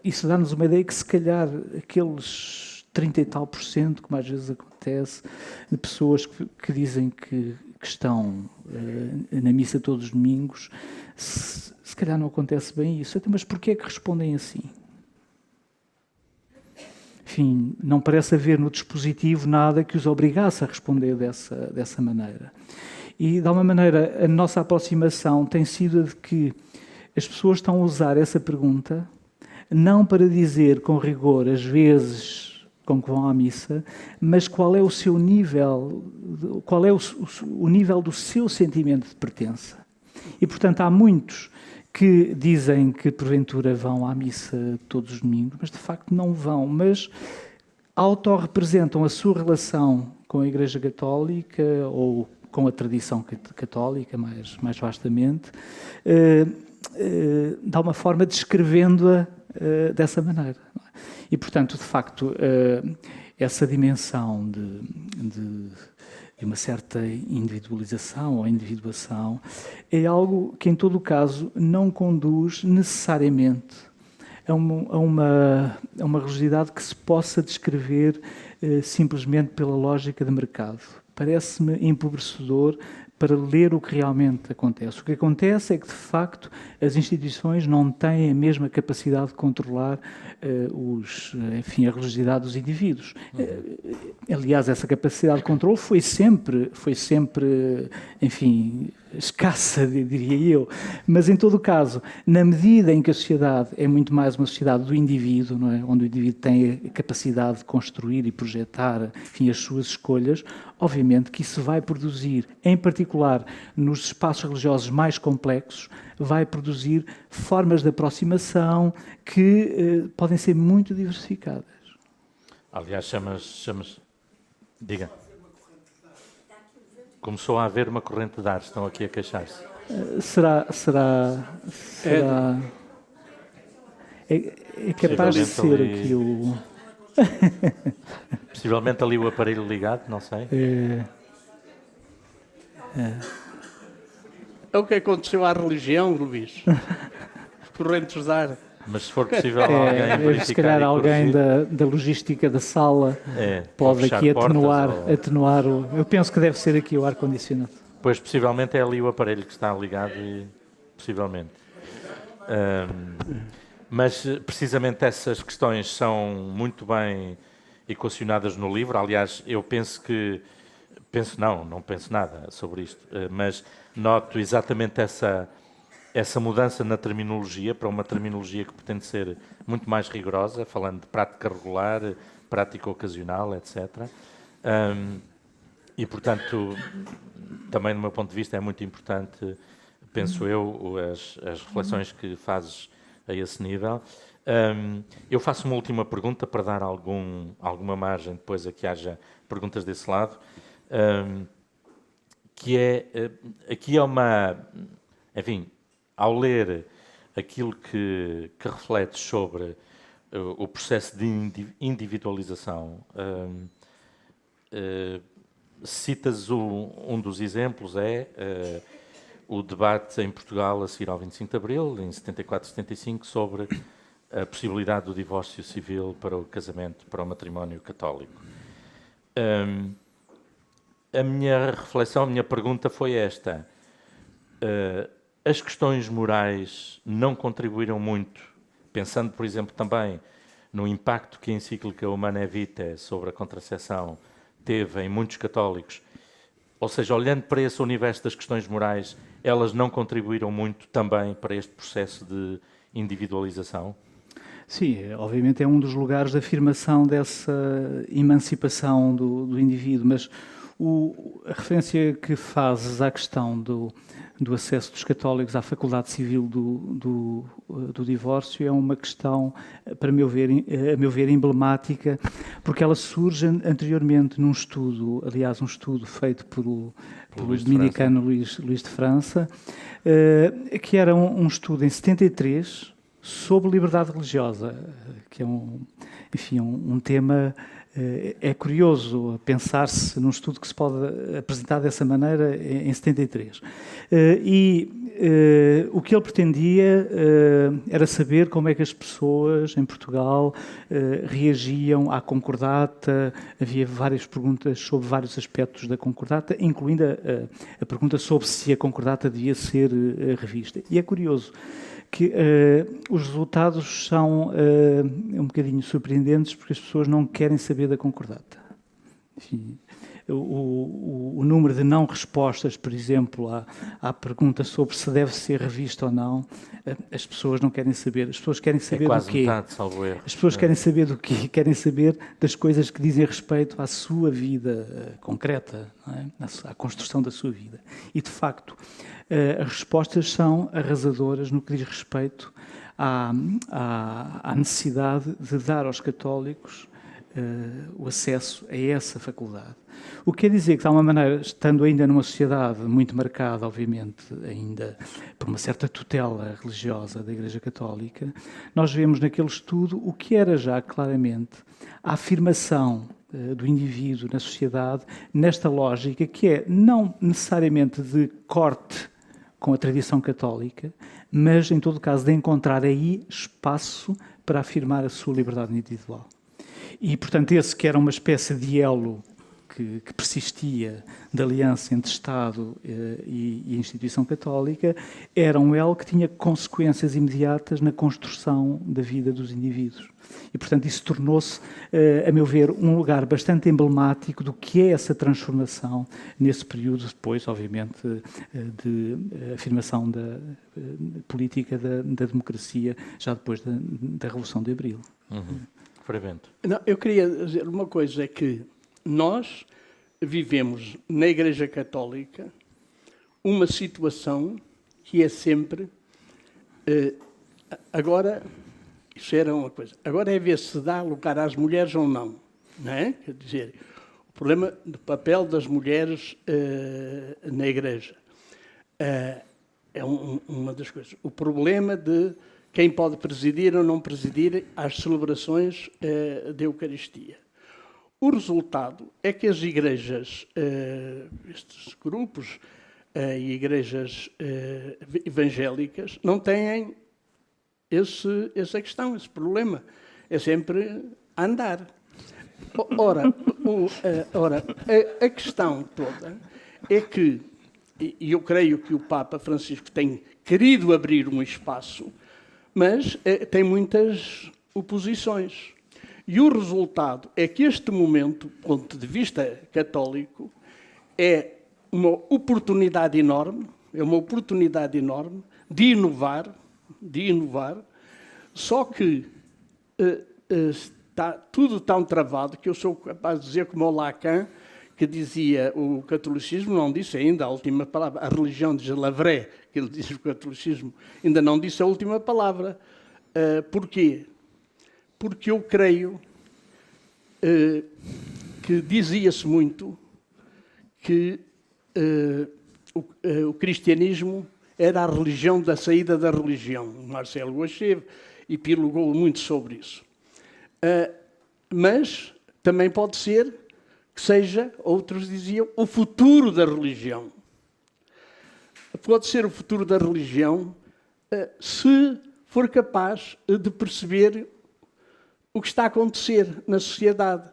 isso dá-nos uma ideia que se calhar aqueles 30 e tal %, como às vezes acontece, de pessoas que dizem que estão na missa todos os domingos, se calhar não acontece bem isso. Mas porquê é que respondem assim? Enfim, não parece haver no dispositivo nada que os obrigasse a responder dessa maneira. E, de alguma maneira, a nossa aproximação tem sido a de que as pessoas estão a usar essa pergunta não para dizer com rigor as vezes com que vão à missa, mas qual é o seu nível, qual é o nível do seu sentimento de pertença. E, portanto, há muitos que dizem que, porventura, vão à missa todos os domingos, mas, de facto, não vão, mas autorrepresentam a sua relação com a Igreja Católica ou com a tradição católica, mais vastamente, de uma forma descrevendo-a dessa maneira. E, portanto, de facto, essa dimensão e uma certa individualização ou individuação, é algo que, em todo o caso, não conduz necessariamente a uma religiosidade que se possa descrever simplesmente pela lógica de mercado. Parece-me empobrecedor para ler o que realmente acontece. O que acontece é que, de facto, as instituições não têm a mesma capacidade de controlar a religiosidade dos indivíduos. Aliás, essa capacidade de controle foi sempre, enfim, escassa, diria eu. Mas, em todo o caso, na medida em que a sociedade é muito mais uma sociedade do indivíduo, não é? Onde o indivíduo tem a capacidade de construir e projetar, enfim, as suas escolhas, obviamente que isso vai produzir, em particular nos espaços religiosos mais complexos, vai produzir formas de aproximação que podem ser muito diversificadas. Aliás, chamas... Diga. Começou a haver uma corrente de ar, estão aqui a queixar-se. É capaz de ser ali... aqui o... Possivelmente ali o aparelho ligado, não sei. É o que aconteceu à religião, Luís. Correntes de ar. Mas se for possível alguém verificar se calhar e alguém corrigir, da logística da sala pode pode aqui ou... atenuar o... Eu penso que deve ser aqui o ar-condicionado. Pois, possivelmente é ali o aparelho que está ligado e... Possivelmente. Mas, precisamente, essas questões são muito bem equacionadas no livro. Aliás, eu penso que... Não penso nada sobre isto, mas noto exatamente essa mudança na terminologia para uma terminologia que pretende ser muito mais rigorosa, falando de prática regular, prática ocasional, etc. E, portanto, também do meu ponto de vista é muito importante, penso eu, as reflexões que fazes a esse nível. Eu faço uma última pergunta para dar alguma margem depois a que haja perguntas desse lado, que é, aqui é uma, enfim, ao ler aquilo que refletes sobre o processo de individualização, citas um dos exemplos, o debate em Portugal a seguir ao 25 de Abril, em 74 e 75, sobre a possibilidade do divórcio civil para o casamento, para o matrimónio católico. A minha reflexão, a minha pergunta foi esta. As questões morais não contribuíram muito, pensando, por exemplo, também no impacto que a encíclica Humanae Vitae sobre a contracepção teve em muitos católicos, ou seja, olhando para esse universo das questões morais, elas não contribuíram muito também para este processo de individualização? Sim, obviamente é um dos lugares de afirmação dessa emancipação do indivíduo, mas a referência que fazes à questão do acesso dos católicos à faculdade civil do divórcio é uma questão, a meu ver, emblemática, porque ela surge anteriormente num estudo, aliás, um estudo feito pelo dominicano Luís de França, que era um estudo em 73 sobre liberdade religiosa, que é um tema... É curioso pensar-se num estudo que se pode apresentar dessa maneira em 73. O que ele pretendia era saber como é que as pessoas em Portugal reagiam à concordata. Havia várias perguntas sobre vários aspectos da concordata, incluindo a pergunta sobre se a concordata devia ser revista. E é curioso que os resultados são um bocadinho surpreendentes, porque as pessoas não querem saber da concordata. Enfim, o número de não respostas, por exemplo, à pergunta sobre se deve ser revista ou não, as pessoas não querem saber. As pessoas querem saber do quê? Metade, salvo erro. As pessoas querem saber do quê? Querem saber das coisas que dizem respeito à sua vida concreta, não é? À construção da sua vida. E, de facto, as respostas são arrasadoras no que diz respeito à necessidade de dar aos católicos o acesso a essa faculdade. O que quer dizer que, de alguma maneira, estando ainda numa sociedade muito marcada, obviamente, ainda por uma certa tutela religiosa da Igreja Católica, nós vemos naquele estudo o que era já claramente a afirmação do indivíduo na sociedade, nesta lógica que é não necessariamente de corte com a tradição católica, mas, em todo caso, de encontrar aí espaço para afirmar a sua liberdade individual. E, portanto, esse que era uma espécie de elo que persistia da aliança entre Estado e instituição católica, era um elo que tinha consequências imediatas na construção da vida dos indivíduos. E, portanto, isso tornou-se, a meu ver, um lugar bastante emblemático do que é essa transformação nesse período depois, obviamente, de afirmação da política da democracia, já depois da Revolução de Abril. Frei Bento. Não, eu queria dizer uma coisa, é que nós vivemos na Igreja Católica uma situação que é sempre... agora, isso era uma coisa. Agora é ver se dá lugar às mulheres ou não. Não é? Quer dizer, o problema do papel das mulheres na Igreja é uma das coisas. O problema de quem pode presidir ou não presidir às celebrações da Eucaristia. O resultado é que as igrejas, estes grupos e igrejas evangélicas não têm essa questão, esse problema. É sempre a andar. Ora, a questão toda é que, e eu creio que o Papa Francisco tem querido abrir um espaço, mas tem muitas oposições. E o resultado é que este momento, do ponto de vista católico, é uma oportunidade enorme de inovar, só que está tudo tão travado que eu sou capaz de dizer como o Lacan, que dizia o catolicismo, não disse ainda a última palavra, a religião diz la vraie, que ele diz o catolicismo, ainda não disse a última palavra. Porquê? Porque eu creio que dizia-se muito que o cristianismo era a religião da saída da religião. Marcelo Guachev epilogou muito sobre isso. Mas também pode ser que seja, outros diziam, o futuro da religião. Pode ser o futuro da religião se for capaz de perceber o que está a acontecer na sociedade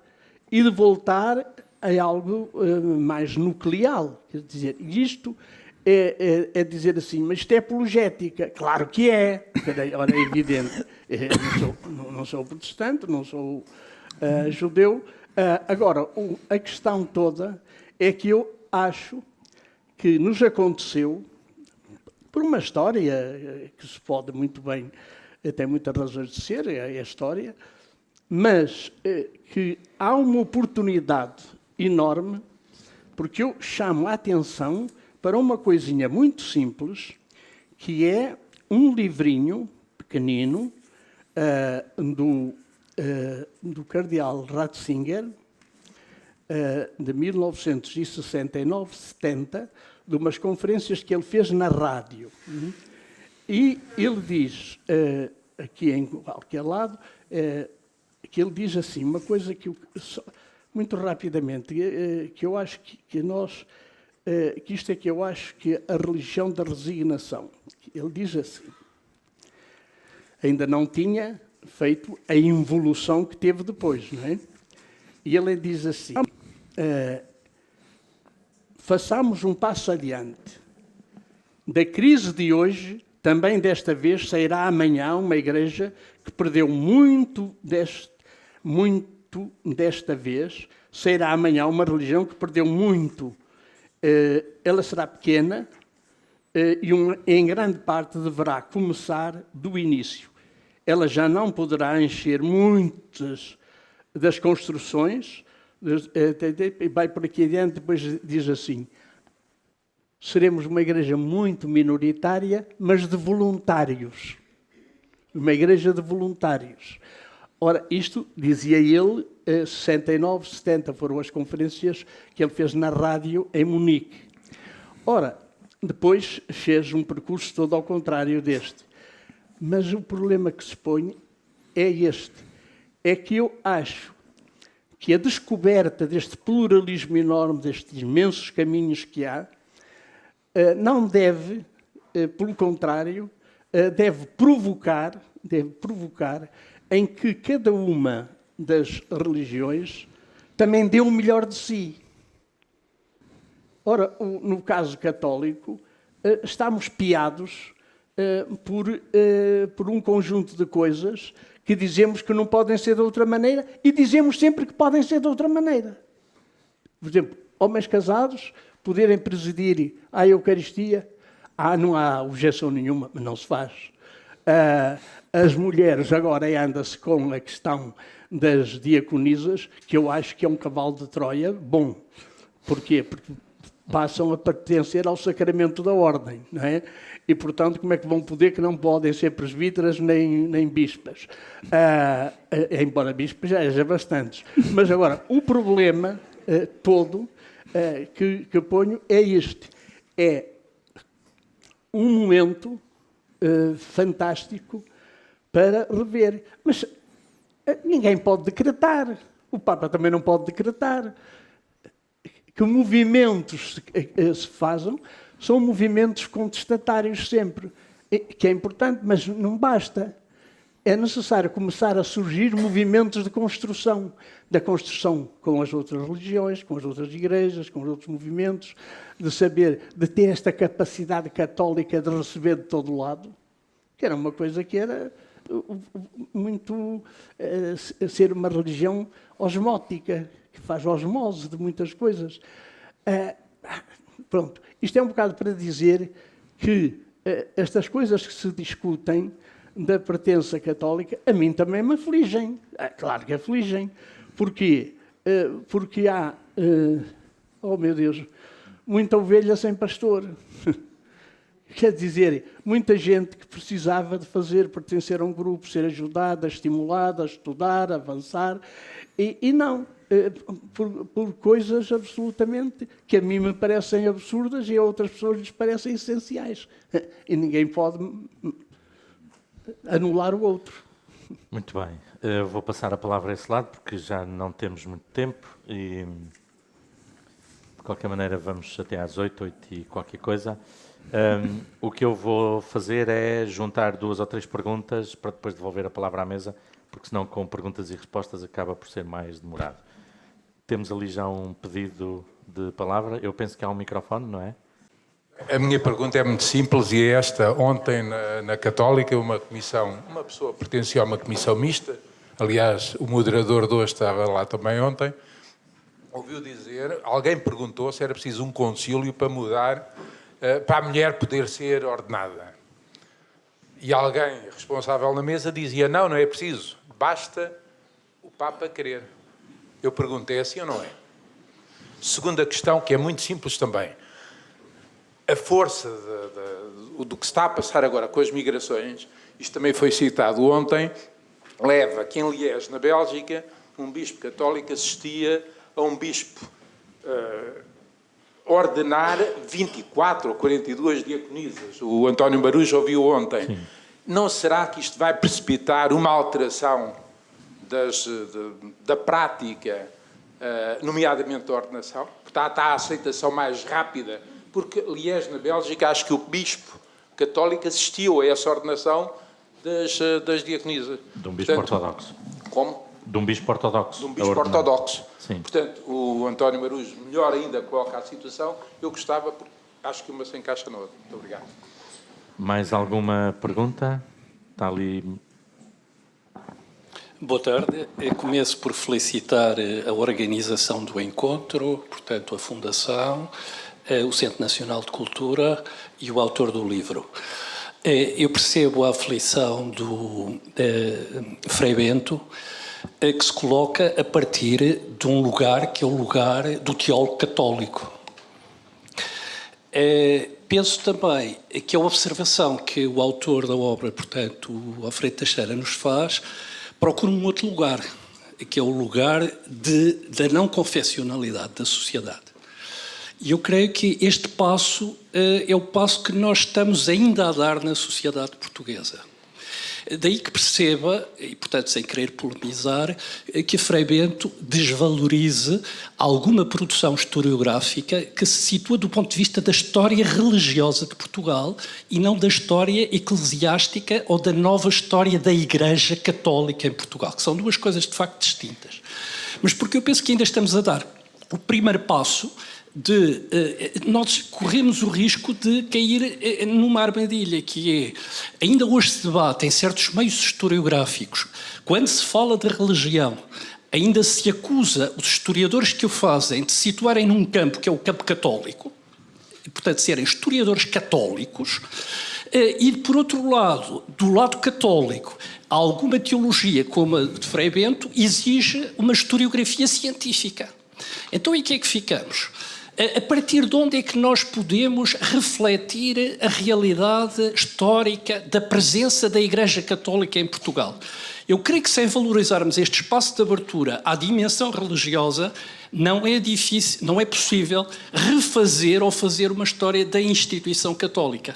e de voltar a algo mais nuclear. Quer dizer, isto é dizer assim, mas isto é apologética. Claro que é. Ora, é evidente. Não sou protestante, não sou judeu. Agora, a questão toda é que eu acho que nos aconteceu, por uma história que se pode muito bem, tem muitas razões de ser, é a história, mas que há uma oportunidade enorme, porque eu chamo a atenção para uma coisinha muito simples, que é um livrinho pequenino do cardeal Ratzinger, de 1969-70, de umas conferências que ele fez na rádio. E ele diz, aqui em qualquer lado, que ele diz assim, uma coisa que muito rapidamente, que eu acho que nós, que isto é que eu acho que a religião da resignação. Ele diz assim, ainda não tinha feito a involução que teve depois, não é? E ele diz assim, façamos um passo adiante. Da crise de hoje, também desta vez, sairá amanhã uma igreja que perdeu muito desta vez, sairá amanhã uma religião que perdeu muito. Ela será pequena e em grande parte deverá começar do início. Ela já não poderá encher muitas das construções, vai por aqui adiante, depois diz assim, seremos uma igreja muito minoritária, mas de voluntários. Uma igreja de voluntários. Ora, isto, dizia ele, 69, 70 foram as conferências que ele fez na rádio em Munique. Ora, depois fez um percurso todo ao contrário deste. Mas o problema que se põe é este. É que eu acho que a descoberta deste pluralismo enorme, destes imensos caminhos que há, não deve, pelo contrário, deve provocar em que cada uma das religiões também dê o melhor de si. Ora, no caso católico, estamos piados por um conjunto de coisas que dizemos que não podem ser de outra maneira e dizemos sempre que podem ser de outra maneira. Por exemplo, homens casados poderem presidir à Eucaristia, não há objeção nenhuma, mas não se faz. As mulheres, agora anda-se com a questão das diaconisas, que eu acho que é um cavalo de Troia bom. Porquê? Porque passam a pertencer ao sacramento da ordem, não é? E, portanto, como é que vão poder que não podem ser presbíteras nem bispas? Embora bispas já haja bastantes. Mas, agora, o problema todo que ponho é este. É um momento fantástico para rever. Mas ninguém pode decretar. O Papa também não pode decretar. Que movimentos se fazem são movimentos contestatários sempre, que é importante, mas não basta. É necessário começar a surgir movimentos de construção, da construção com as outras religiões, com as outras igrejas, com os outros movimentos, de ter esta capacidade católica de receber de todo lado, que era uma coisa que era muito ser uma religião osmótica, que faz osmose de muitas coisas. Pronto, isto é um bocado para dizer que estas coisas que se discutem da pertença católica, a mim também me afligem. Claro que afligem. Porquê? Porque há, oh meu Deus, muita ovelha sem pastor. Quer dizer, muita gente que precisava de pertencer a um grupo, ser ajudada, estimulada, a estudar, a avançar, e não, por coisas absolutamente que a mim me parecem absurdas e a outras pessoas lhes parecem essenciais. E ninguém pode anular o outro. Muito bem. Vou passar a palavra a esse lado, porque já não temos muito tempo e, de qualquer maneira, vamos até às 8 e qualquer coisa. O que eu vou fazer é juntar 2 ou 3 perguntas para depois devolver a palavra à mesa, porque senão com perguntas e respostas acaba por ser mais demorado. Temos ali já um pedido de palavra. Eu penso que há um microfone, não é? A minha pergunta é muito simples e é esta. Ontem na Católica uma pessoa pertencia a uma comissão mista, aliás o moderador de hoje estava lá também ontem, ouviu dizer, alguém perguntou se era preciso um concílio para mudar, para a mulher poder ser ordenada. E alguém responsável na mesa dizia, não é preciso, basta o Papa querer. Eu perguntei, é assim ou não é? Segunda questão, que é muito simples também. A força do que se está a passar agora com as migrações, isto também foi citado ontem, leva que em Liège, na Bélgica, um bispo católico assistia a um bispo ordenar 24 ou 42 diaconisas. O António Marujo ouviu ontem. Sim. Não será que isto vai precipitar uma alteração da prática, nomeadamente da ordenação? Está a aceitação mais rápida? Porque Liège, na Bélgica, acho que o bispo católico assistiu a essa ordenação das diaconisas. De um bispo ortodoxo. Como? De um bispo ortodoxo. De um bispo ortodoxo. Sim. Portanto, o António Marujo melhor ainda coloca a situação. Eu gostava, porque acho que uma se encaixa na outra. Muito obrigado. Mais alguma pergunta? Está ali. Boa tarde. Eu começo por felicitar a organização do encontro, portanto, a Fundação, o Centro Nacional de Cultura e o autor do livro. Eu percebo a aflição do Frei Bento, que se coloca a partir de um lugar que é o lugar do teólogo católico. Penso também que a observação que o autor da obra, portanto, o Alfredo Teixeira, nos faz, procura um outro lugar, que é o lugar da não confessionalidade da sociedade. E eu creio que este passo é o passo que nós estamos ainda a dar na sociedade portuguesa. Daí que perceba, e portanto sem querer polemizar, que Frei Bento desvalorize alguma produção historiográfica que se situa do ponto de vista da história religiosa de Portugal e não da história eclesiástica ou da nova história da Igreja Católica em Portugal, que são duas coisas de facto distintas. Mas porque eu penso que ainda estamos a dar o primeiro passo nós corremos o risco de cair numa armadilha, que é, ainda hoje se debate em certos meios historiográficos, quando se fala de religião, ainda se acusa os historiadores que o fazem de se situarem num campo que é o campo católico, e portanto serem historiadores católicos, e por outro lado, do lado católico, alguma teologia como a de Frei Bento exige uma historiografia científica. Então em que é que ficamos? A partir de onde é que nós podemos refletir a realidade histórica da presença da Igreja Católica em Portugal? Eu creio que sem valorizarmos este espaço de abertura à dimensão religiosa, não é possível refazer ou fazer uma história da instituição católica.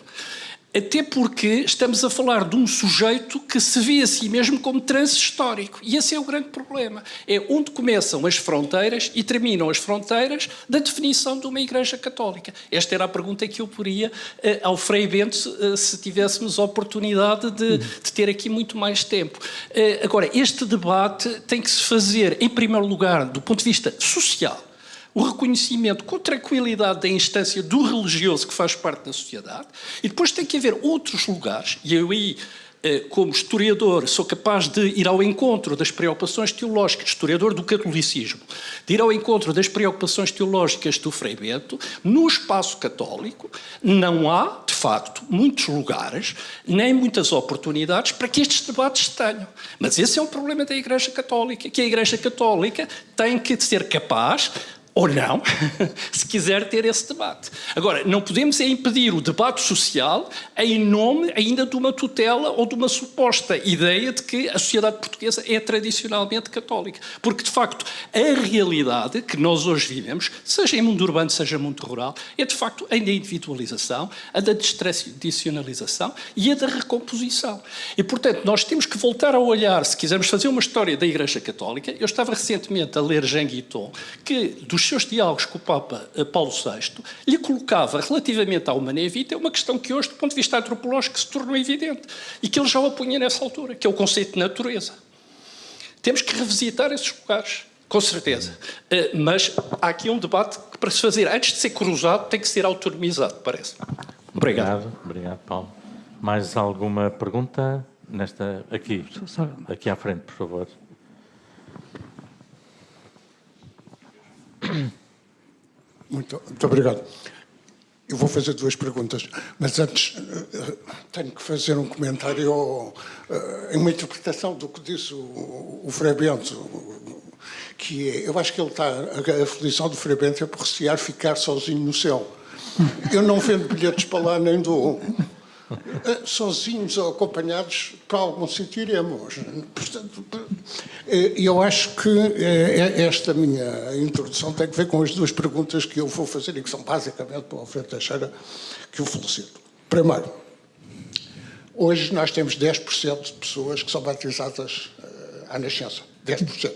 Até porque estamos a falar de um sujeito que se vê a si mesmo como transhistórico. E esse é o grande problema. É onde começam as fronteiras e terminam as fronteiras da definição de uma Igreja Católica. Esta era a pergunta que eu poria ao Frei Bento se tivéssemos a oportunidade de ter aqui muito mais tempo. Agora, este debate tem que se fazer, em primeiro lugar, do ponto de vista social, o reconhecimento com tranquilidade da instância do religioso que faz parte da sociedade, e depois tem que haver outros lugares, e eu aí, como historiador, sou capaz de ir ao encontro das preocupações teológicas, historiador do catolicismo, de ir ao encontro das preocupações teológicas do Frei Bento. No espaço católico não há, de facto, muitos lugares, nem muitas oportunidades para que estes debates se tenham. Mas esse é um problema da Igreja Católica, que a Igreja Católica tem que ser capaz, ou não, se quiser ter esse debate. Agora, não podemos impedir o debate social em nome ainda de uma tutela ou de uma suposta ideia de que a sociedade portuguesa é tradicionalmente católica. Porque, de facto, a realidade que nós hoje vivemos, seja em mundo urbano, seja em mundo rural, é, de facto, a da individualização, a da destradicionalização e a da recomposição. E, portanto, nós temos que voltar a olhar, se quisermos fazer uma história da Igreja Católica. Eu estava recentemente a ler Jean Guiton, que, dos seus diálogos com o Papa Paulo VI, lhe colocava relativamente à Humanae Vitae uma questão que hoje, do ponto de vista antropológico, se tornou evidente e que ele já o punha nessa altura, que é o conceito de natureza. Temos que revisitar esses lugares, com certeza. Mas há aqui um debate que, para se fazer, antes de ser cruzado, tem que ser autonomizado, parece. Obrigado. Obrigado, Paulo. Mais alguma pergunta? Aqui à frente, por favor. Muito obrigado. Eu vou fazer duas perguntas, mas antes tenho que fazer um comentário em uma interpretação do que disse o Frei Bento, que é, eu acho que ele está, a aflição do Frei Bento é por recear ficar sozinho no céu. Eu não vendo bilhetes para lá nem dou. Sozinhos ou acompanhados, para algum sítio iremos. Portanto, eu acho que esta minha introdução tem que ver com as duas perguntas que eu vou fazer e que são basicamente para o Alfredo Teixeira, que o felicito. Primeiro, hoje nós temos 10% de pessoas que são batizadas à nascença. 10%.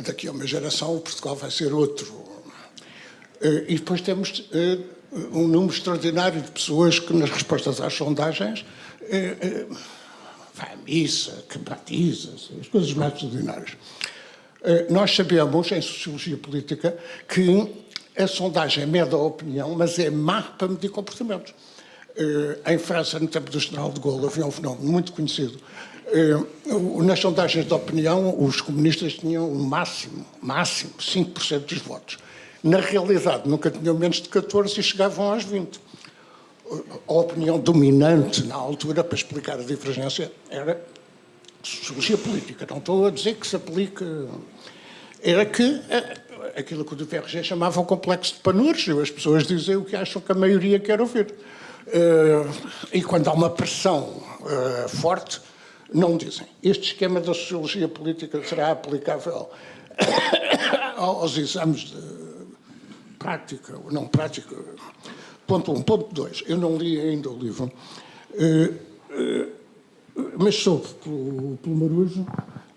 Daqui a uma geração, Portugal vai ser outro. E depois temos um número extraordinário de pessoas que, nas respostas às sondagens, vai à missa, que batiza, as coisas mais extraordinárias. Nós sabemos, em sociologia política, que a sondagem mede a opinião, mas é má para medir comportamentos. Em França, no tempo do general de Gaulle, havia um fenómeno muito conhecido. Nas sondagens de opinião, os comunistas tinham o máximo 5% dos votos. Na realidade, nunca tinham menos de 14 e chegavam aos 20. A opinião dominante na altura, para explicar a divergência, era sociologia política. Não estou a dizer que se aplica. Era que aquilo que o Duverger chamava o complexo de Panurge, as pessoas dizem o que acham que a maioria quer ouvir. E quando há uma pressão forte, não dizem. Este esquema da sociologia política será aplicável aos exames de prática ou não prática. Ponto 1. Ponto 2. Eu não li ainda o livro. mas soube pelo Marujo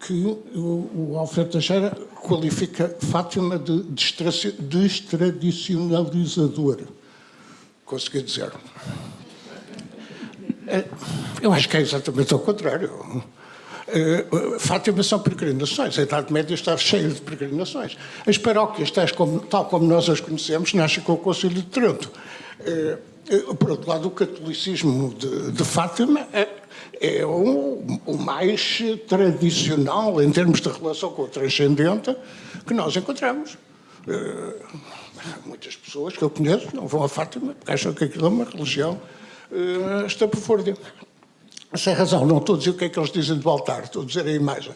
que o Alfredo Teixeira qualifica Fátima de destradicionalizador. Consegui dizer. Eu acho que é exatamente ao contrário. Fátima são peregrinações, a Idade Média está cheia de peregrinações. As paróquias, tal como nós as conhecemos, nascem com o Concílio de Trento. Por outro lado, o catolicismo de Fátima é o mais tradicional em termos de relação com o transcendente que nós encontramos. Muitas pessoas que eu conheço não vão a Fátima porque acham que aquilo é uma religião estapafúrdia. Sem razão, não estou a dizer o que é que eles dizem do altar, estou a dizer a imagem.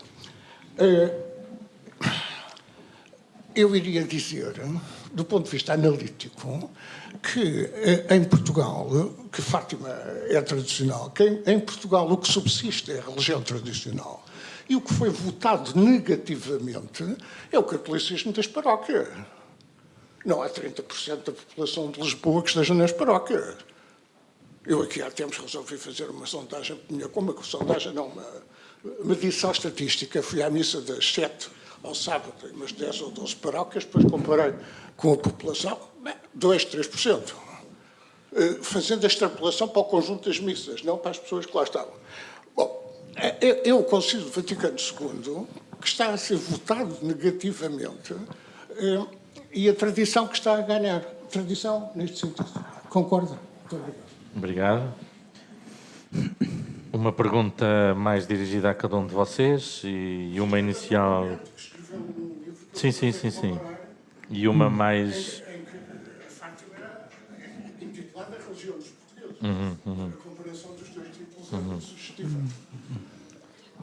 Eu iria dizer, do ponto de vista analítico, que em Portugal, que Fátima é tradicional, que em Portugal o que subsiste é a religião tradicional e o que foi votado negativamente é o catolicismo das paróquias. Não há 30% da população de Lisboa que esteja nas paróquias. Eu aqui há tempos resolvi fazer uma sondagem, uma medição estatística. Fui à missa das 7 ao sábado, umas 10 ou 12 paróquias, depois comparei com a população, 2, 3%. Fazendo a extrapolação para o conjunto das missas, não para as pessoas que lá estavam. Bom, é o Concílio Vaticano II que está a ser votado negativamente e a tradição que está a ganhar. Tradição neste sentido. Concorda? Muito obrigado. Obrigado. Uma pergunta mais dirigida a cada um de vocês e uma inicial... Sim. E uma mais... A Fátima é intitulada Religião dos Portugueses. A comparação dos dois títulos é muito sugestiva.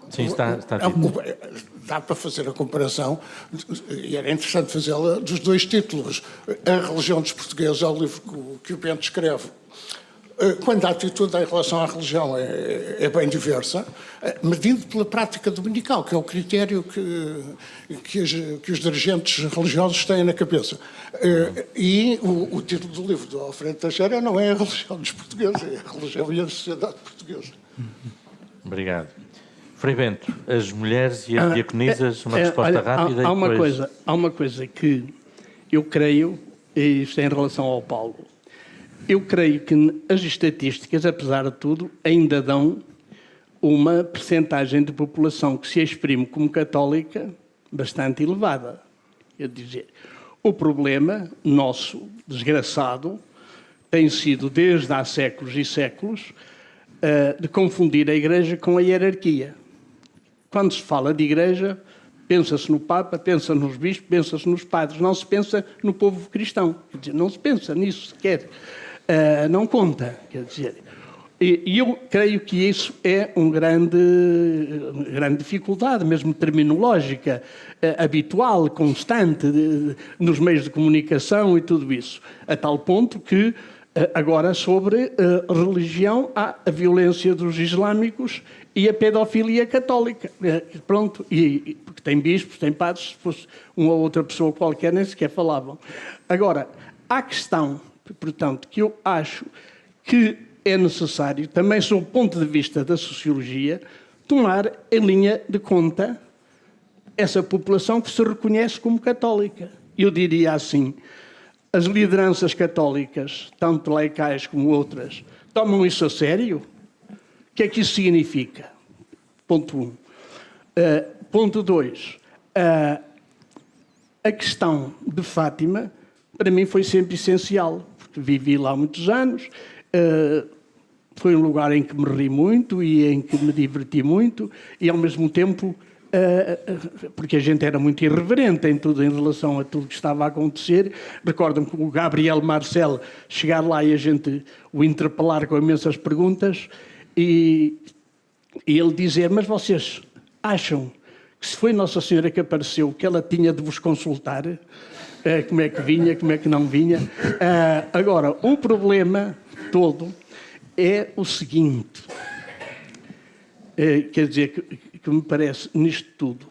Sim, está dito. Dá para fazer a comparação, e era interessante fazê-la, dos dois títulos. A Religião dos Portugueses é o livro que o Bento escreve, quando a atitude em relação à religião é bem diversa, medindo pela prática dominical, que é o critério que os dirigentes religiosos têm na cabeça. E o título do livro do Alfredo Teixeira não é a religião dos portugueses, é a religião e a sociedade portuguesa. Obrigado. Frei Bento, as mulheres e as diaconisas, uma resposta rápida. Há uma coisa que eu creio, e isto é em relação ao Paulo, eu creio que as estatísticas, apesar de tudo, ainda dão uma percentagem de população que se exprime como católica bastante elevada. Quer dizer, o problema nosso, desgraçado, tem sido, desde há séculos e séculos, de confundir a Igreja com a hierarquia. Quando se fala de Igreja, pensa-se no Papa, pensa nos bispos, pensa-se nos padres, não se pensa no povo cristão. Quer dizer, não se pensa nisso sequer. Não conta, quer dizer. E eu creio que isso é uma grande dificuldade, mesmo terminológica, habitual, constante, nos meios de comunicação e tudo isso. A tal ponto que, agora, sobre religião, há a violência dos islâmicos e a pedofilia católica. Pronto, porque tem bispos, tem padres, se fosse uma ou outra pessoa qualquer, nem sequer falavam. Agora, há questão, portanto, que eu acho que é necessário, também sob o ponto de vista da sociologia, tomar em linha de conta essa população que se reconhece como católica. Eu diria assim, as lideranças católicas, tanto laicais como outras, tomam isso a sério? O que é que isso significa? Ponto 1. Ponto 2. A questão de Fátima, para mim, foi sempre essencial, porque vivi lá muitos anos, foi um lugar em que me ri muito e em que me diverti muito, e ao mesmo tempo, porque a gente era muito irreverente em tudo, em relação a tudo que estava a acontecer. Recordo-me que o Gabriel Marcel chegar lá e a gente o interpelar com imensas perguntas, e ele dizer, mas vocês acham que se foi Nossa Senhora que apareceu, que ela tinha de vos consultar? Como é que vinha, como é que não vinha? Agora, o problema todo é o seguinte, quer dizer, que me parece nisto tudo,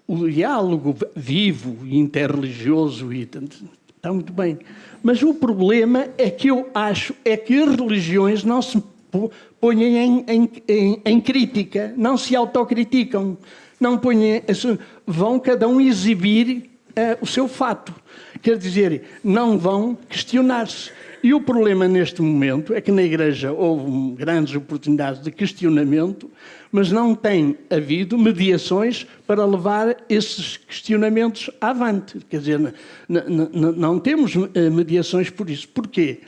o diálogo vivo e interreligioso está muito bem, mas o problema é que eu acho é que as religiões não se põem em crítica, não se autocriticam, não põem, vão cada um exibir o seu fato. Quer dizer, não vão questionar-se. E o problema neste momento é que na Igreja houve grandes oportunidades de questionamento, mas não tem havido mediações para levar esses questionamentos avante. Quer dizer, não temos mediações por isso. Porquê?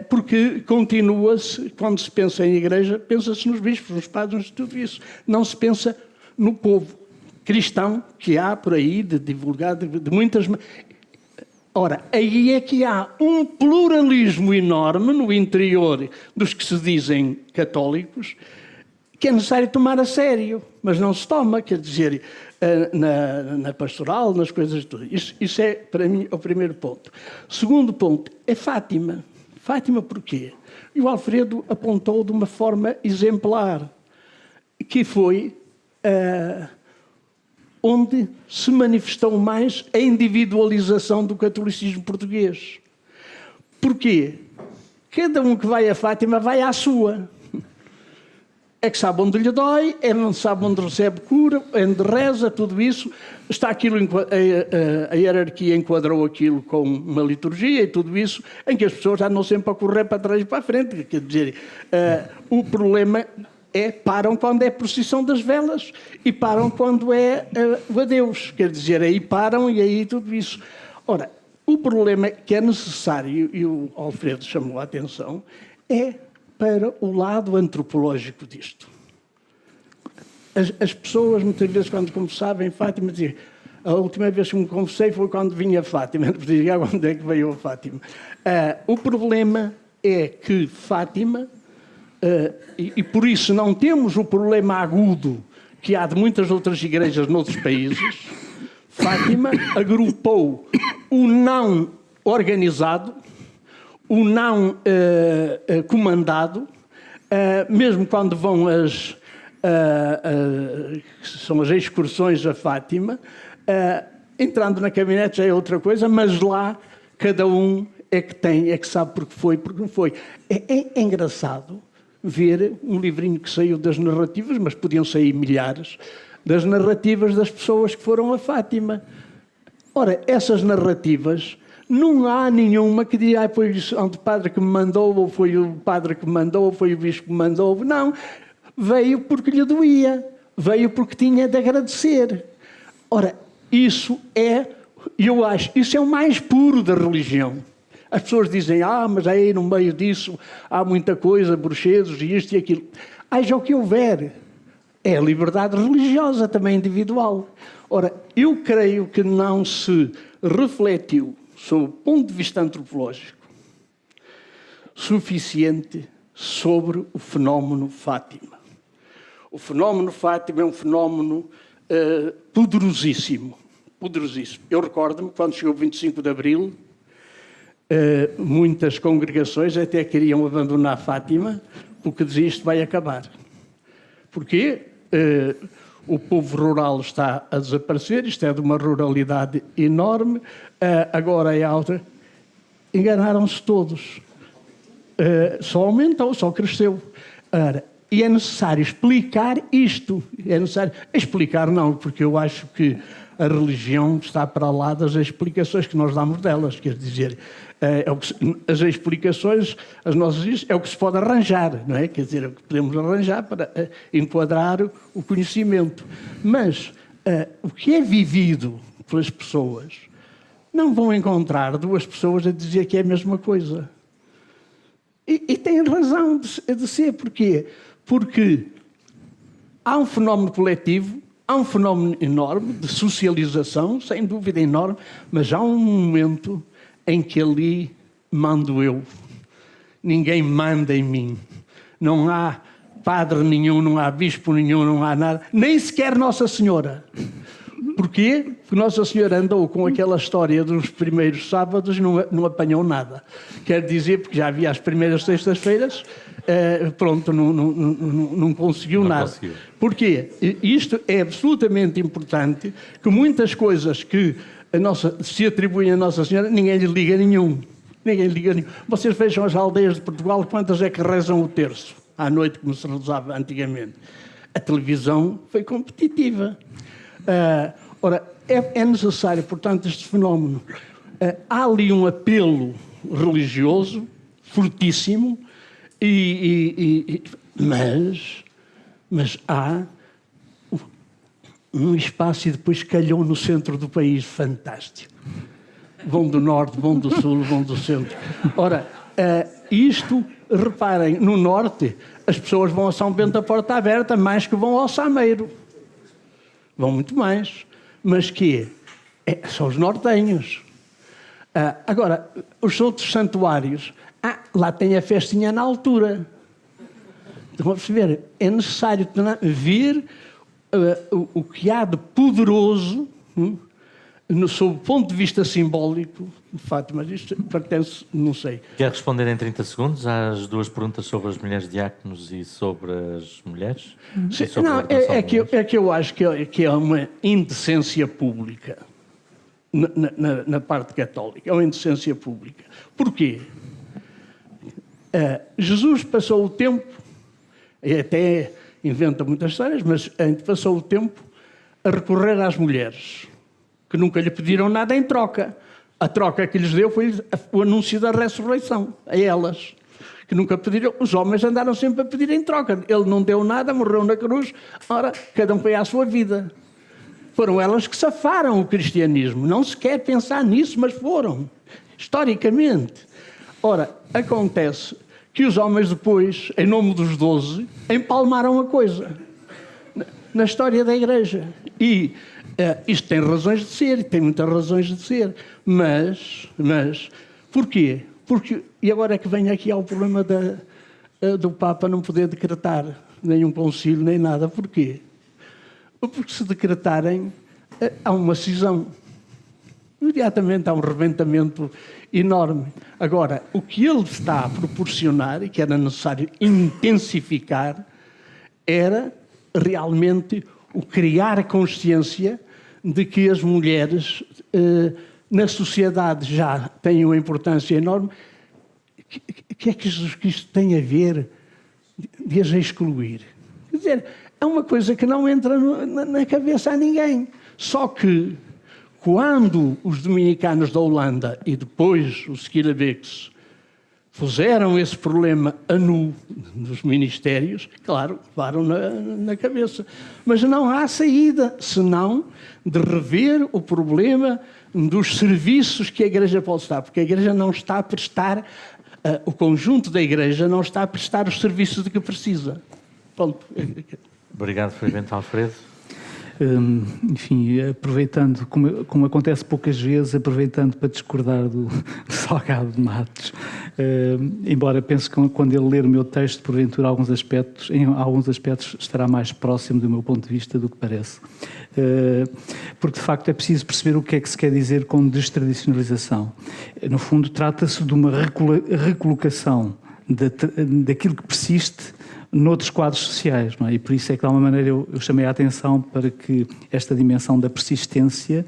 Porque continua-se, quando se pensa em Igreja, pensa-se nos bispos, nos padres, tudo isso. Não se pensa no povo cristão que há por aí, de divulgado, de muitas... Ora, aí é que há um pluralismo enorme no interior dos que se dizem católicos, que é necessário tomar a sério, mas não se toma, quer dizer, na pastoral, nas coisas de tudo. Isso é, para mim, o primeiro ponto. Segundo ponto é Fátima. Fátima porquê? E o Alfredo apontou de uma forma exemplar, que foi onde se manifestou mais a individualização do catolicismo português. Porquê? Cada um que vai a Fátima vai à sua. É que sabe onde lhe dói, é não sabe onde recebe cura, onde reza, tudo isso. Está aquilo, a hierarquia enquadrou aquilo com uma liturgia e tudo isso, em que as pessoas andam sempre a correr para trás e para a frente. Quer dizer, o problema param quando é a procissão das velas e param quando é o adeus. Quer dizer, aí param e aí tudo isso. Ora, o problema que é necessário, e o Alfredo chamou a atenção, é para o lado antropológico disto. As pessoas, muitas vezes, quando conversavam em Fátima, diziam: a última vez que me conversei foi quando vinha a Fátima. Dizia: onde é que veio a Fátima? O problema é que Fátima, e por isso não temos o problema agudo que há de muitas outras igrejas noutros países, Fátima agrupou o não organizado, o não comandado, mesmo quando vão são as excursões a Fátima, entrando na caminhonete já é outra coisa, mas lá cada um é que sabe porque foi, porque não foi. É engraçado ver um livrinho que saiu das narrativas, mas podiam sair milhares, das narrativas das pessoas que foram a Fátima. Ora, essas narrativas, não há nenhuma que diga: foi o padre que me mandou, ou foi o padre que me mandou, ou foi o bispo que me mandou. Não, veio porque lhe doía, veio porque tinha de agradecer. Ora, isso é o mais puro da religião. As pessoas dizem: mas aí no meio disso há muita coisa, bruxedos e isto e aquilo. Haja o que houver. É a liberdade religiosa, também individual. Ora, eu creio que não se refletiu, sob o ponto de vista antropológico, suficiente sobre o fenómeno Fátima. O fenómeno Fátima é um fenómeno poderosíssimo. Poderosíssimo. Eu recordo-me, quando chegou o 25 de Abril, muitas congregações até queriam abandonar Fátima, porque diziam: isto vai acabar. Porquê? O povo rural está a desaparecer, isto é de uma ruralidade enorme, agora é alta. Enganaram-se todos. Só aumentou, só cresceu. E é necessário explicar isto. É necessário explicar, não, porque eu acho que a religião está para lá das explicações que nós damos delas. Quer dizer, as explicações, as nossas, é o que se pode arranjar, não é? Quer dizer, é o que podemos arranjar para enquadrar o conhecimento. Mas o que é vivido pelas pessoas, não vão encontrar duas pessoas a dizer que é a mesma coisa. E têm razão de ser. Porquê? Porque há um fenómeno coletivo, há um fenómeno enorme de socialização, sem dúvida enorme, mas há um momento em que ali mando eu. Ninguém manda em mim. Não há padre nenhum, não há bispo nenhum, não há nada, nem sequer Nossa Senhora. Porquê? Porque Nossa Senhora andou com aquela história dos primeiros sábados, não apanhou nada. Quer dizer, porque já havia as primeiras sextas-feiras, pronto, não conseguiu nada. Conseguiu. Porquê? Isto é absolutamente importante, que muitas coisas que se atribuem a Nossa Senhora, ninguém lhe liga nenhum. Ninguém liga nenhum. Vocês vejam as aldeias de Portugal, quantas é que rezam o terço à noite, como se rezava antigamente. A televisão foi competitiva. Ora, é necessário, portanto, este fenómeno. Há ali um apelo religioso fortíssimo, mas há um espaço e depois calhou no centro do país fantástico. Vão do norte, vão do sul, vão do centro. Ora, isto, reparem, no norte as pessoas vão a São Bento a Porta Aberta mais que vão ao Sameiro. Vão muito mais. Mas que são os nortenhos. Agora, os outros santuários, lá tem a festinha na altura. Estão a perceber? É necessário ver o que há de poderoso, sob o ponto de vista simbólico, de facto, mas isto pertence, não sei. Quer responder em 30 segundos às duas perguntas sobre as mulheres diáconos e sobre as mulheres? Sim, não, é que eu acho que é uma indecência pública na parte católica. É uma indecência pública. Porquê? Jesus passou o tempo, e até inventa muitas histórias, mas passou o tempo a recorrer às mulheres, que nunca lhe pediram nada em troca. A troca que lhes deu foi o anúncio da ressurreição, a elas, que nunca pediram. Os homens andaram sempre a pedir em troca. Ele não deu nada, morreu na cruz, ora, cada um foi à sua vida. Foram elas que safaram o cristianismo. Não se quer pensar nisso, mas foram, historicamente. Ora, acontece que os homens depois, em nome dos 12, empalmaram a coisa na história da Igreja. E isto tem razões de ser, tem muitas razões de ser, mas porquê? E agora é que vem aqui ao problema do Papa não poder decretar nenhum concílio, nem nada. Porquê? Porque se decretarem, há uma cisão. Imediatamente há um rebentamento enorme. Agora, o que ele está a proporcionar, e que era necessário intensificar, era realmente o criar a consciência de que as mulheres na sociedade já têm uma importância enorme. O que é que Jesus Cristo tem a ver de as excluir? Quer dizer, é uma coisa que não entra na cabeça a ninguém. Só que, quando os dominicanos da Holanda e depois os Skilabex puseram esse problema a nu nos ministérios, claro, levaram na cabeça. Mas não há saída, senão de rever o problema dos serviços que a Igreja pode estar, porque a Igreja não está a prestar, o conjunto da Igreja não está a prestar os serviços de que precisa. Pronto. Obrigado, Frei Bento Alfredo. Enfim, aproveitando, como acontece poucas vezes, aproveitando para discordar do Salgado de Matos, embora penso que quando ele ler o meu texto, porventura, em alguns aspectos estará mais próximo do meu ponto de vista do que parece. Porque, de facto, é preciso perceber o que é que se quer dizer com destradicionalização. No fundo, trata-se de uma recolocação daquilo que persiste noutros quadros sociais, não é? E por isso é que, de alguma maneira, eu chamei a atenção para que esta dimensão da persistência,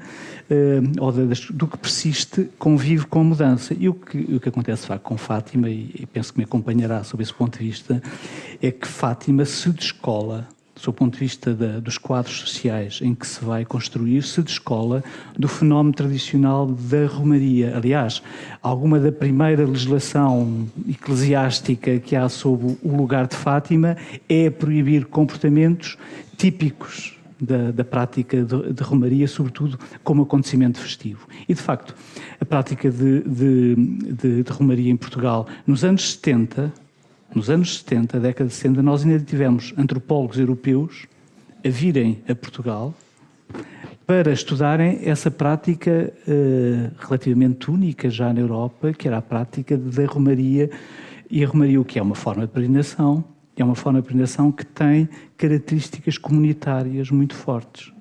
ou do que persiste, convive com a mudança. E o que acontece, de facto, com Fátima, e penso que me acompanhará sob esse ponto de vista, é que Fátima se descola, do ponto de vista dos quadros sociais em que se vai construir, se descola do fenómeno tradicional da romaria. Aliás, alguma da primeira legislação eclesiástica que há sob o lugar de Fátima é proibir comportamentos típicos da prática de romaria, sobretudo como acontecimento festivo. E, de facto, a prática de romaria em Portugal, nos anos 70, a década de 70, nós ainda tivemos antropólogos europeus a virem a Portugal para estudarem essa prática relativamente única já na Europa, que era a prática da romaria. E a romaria, o que é uma forma de peregrinação, é uma forma de peregrinação que tem características comunitárias muito fortes.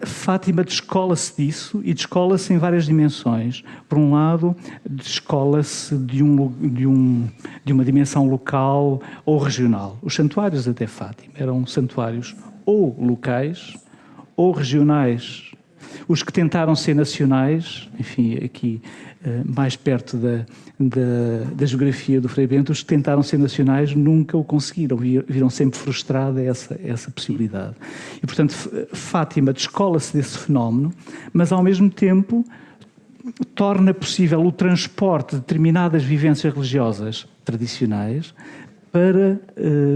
Fátima descola-se disso e descola-se em várias dimensões. Por um lado, descola-se de uma dimensão local ou regional. Os santuários até Fátima eram santuários ou locais ou regionais. Os que tentaram ser nacionais, enfim, aqui mais perto da geografia do Frei Bento, os que tentaram ser nacionais nunca o conseguiram, viram sempre frustrada essa possibilidade. E, portanto, Fátima descola-se desse fenómeno, mas, ao mesmo tempo, torna possível o transporte de determinadas vivências religiosas tradicionais para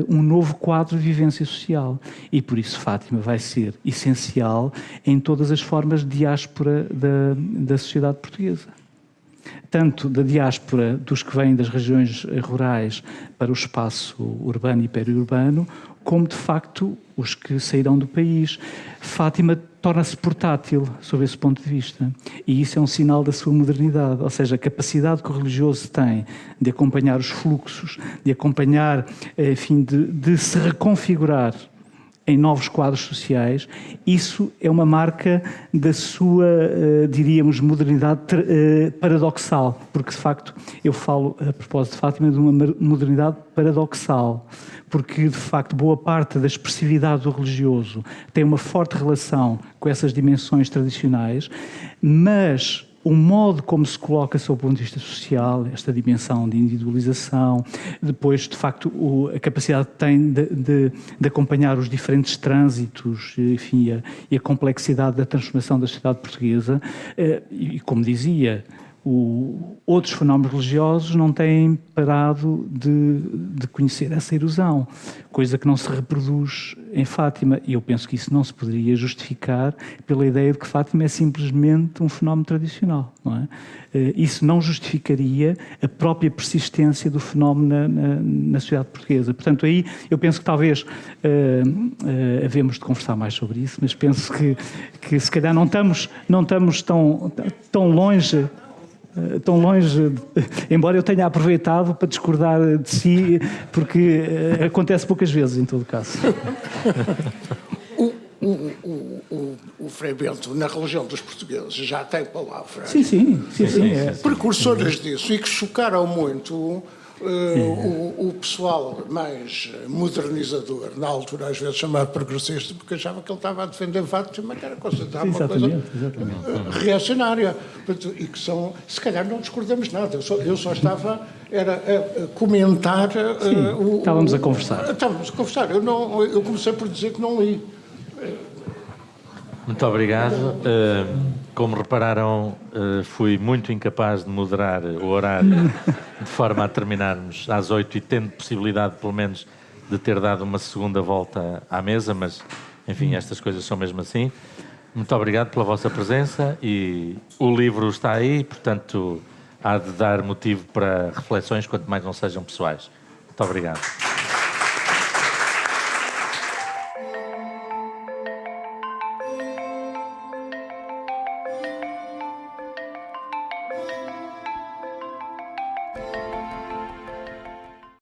um novo quadro de vivência social. E por isso Fátima vai ser essencial em todas as formas de diáspora da sociedade portuguesa. Tanto da diáspora dos que vêm das regiões rurais para o espaço urbano e periurbano, como, de facto, os que sairão do país. Fátima torna-se portátil, sob esse ponto de vista. E isso é um sinal da sua modernidade, ou seja, a capacidade que o religioso tem de acompanhar os fluxos, de acompanhar, enfim, de se reconfigurar em novos quadros sociais. Isso é uma marca da sua, diríamos, modernidade paradoxal, porque, de facto, eu falo, a propósito de Fátima, de uma modernidade paradoxal, porque, de facto, boa parte da expressividade do religioso tem uma forte relação com essas dimensões tradicionais, mas o modo como se coloca sob o ponto de vista social, esta dimensão de individualização, depois, de facto, a capacidade que tem de acompanhar os diferentes trânsitos, enfim, e a complexidade da transformação da sociedade portuguesa, e, como dizia, outros fenómenos religiosos não têm parado de conhecer essa erosão, coisa que não se reproduz em Fátima. E eu penso que isso não se poderia justificar pela ideia de que Fátima é simplesmente um fenómeno tradicional, não é? Isso não justificaria a própria persistência do fenómeno na sociedade portuguesa. Portanto, aí eu penso que talvez havemos de conversar mais sobre isso, mas penso que se calhar não estamos tão longe, embora eu tenha aproveitado para discordar de si, porque acontece poucas vezes, em todo caso. O Frei Bento, na religião dos portugueses, já tem palavras Sim. precursoras disso e que chocaram muito o pessoal mais modernizador, na altura às vezes chamado progressista, porque achava que ele estava a defender Fátima, que era considerado uma coisa reacionária. E que são, se calhar não discordamos nada, eu só estava a comentar. Estávamos a conversar. Estávamos a conversar. Eu comecei por dizer que não li. Muito obrigado. Como repararam, fui muito incapaz de moderar o horário de forma a terminarmos às 8 e tendo possibilidade, pelo menos, de ter dado uma segunda volta à mesa, mas, enfim, estas coisas são mesmo assim. Muito obrigado pela vossa presença e o livro está aí, portanto, há de dar motivo para reflexões, quanto mais não sejam pessoais. Muito obrigado.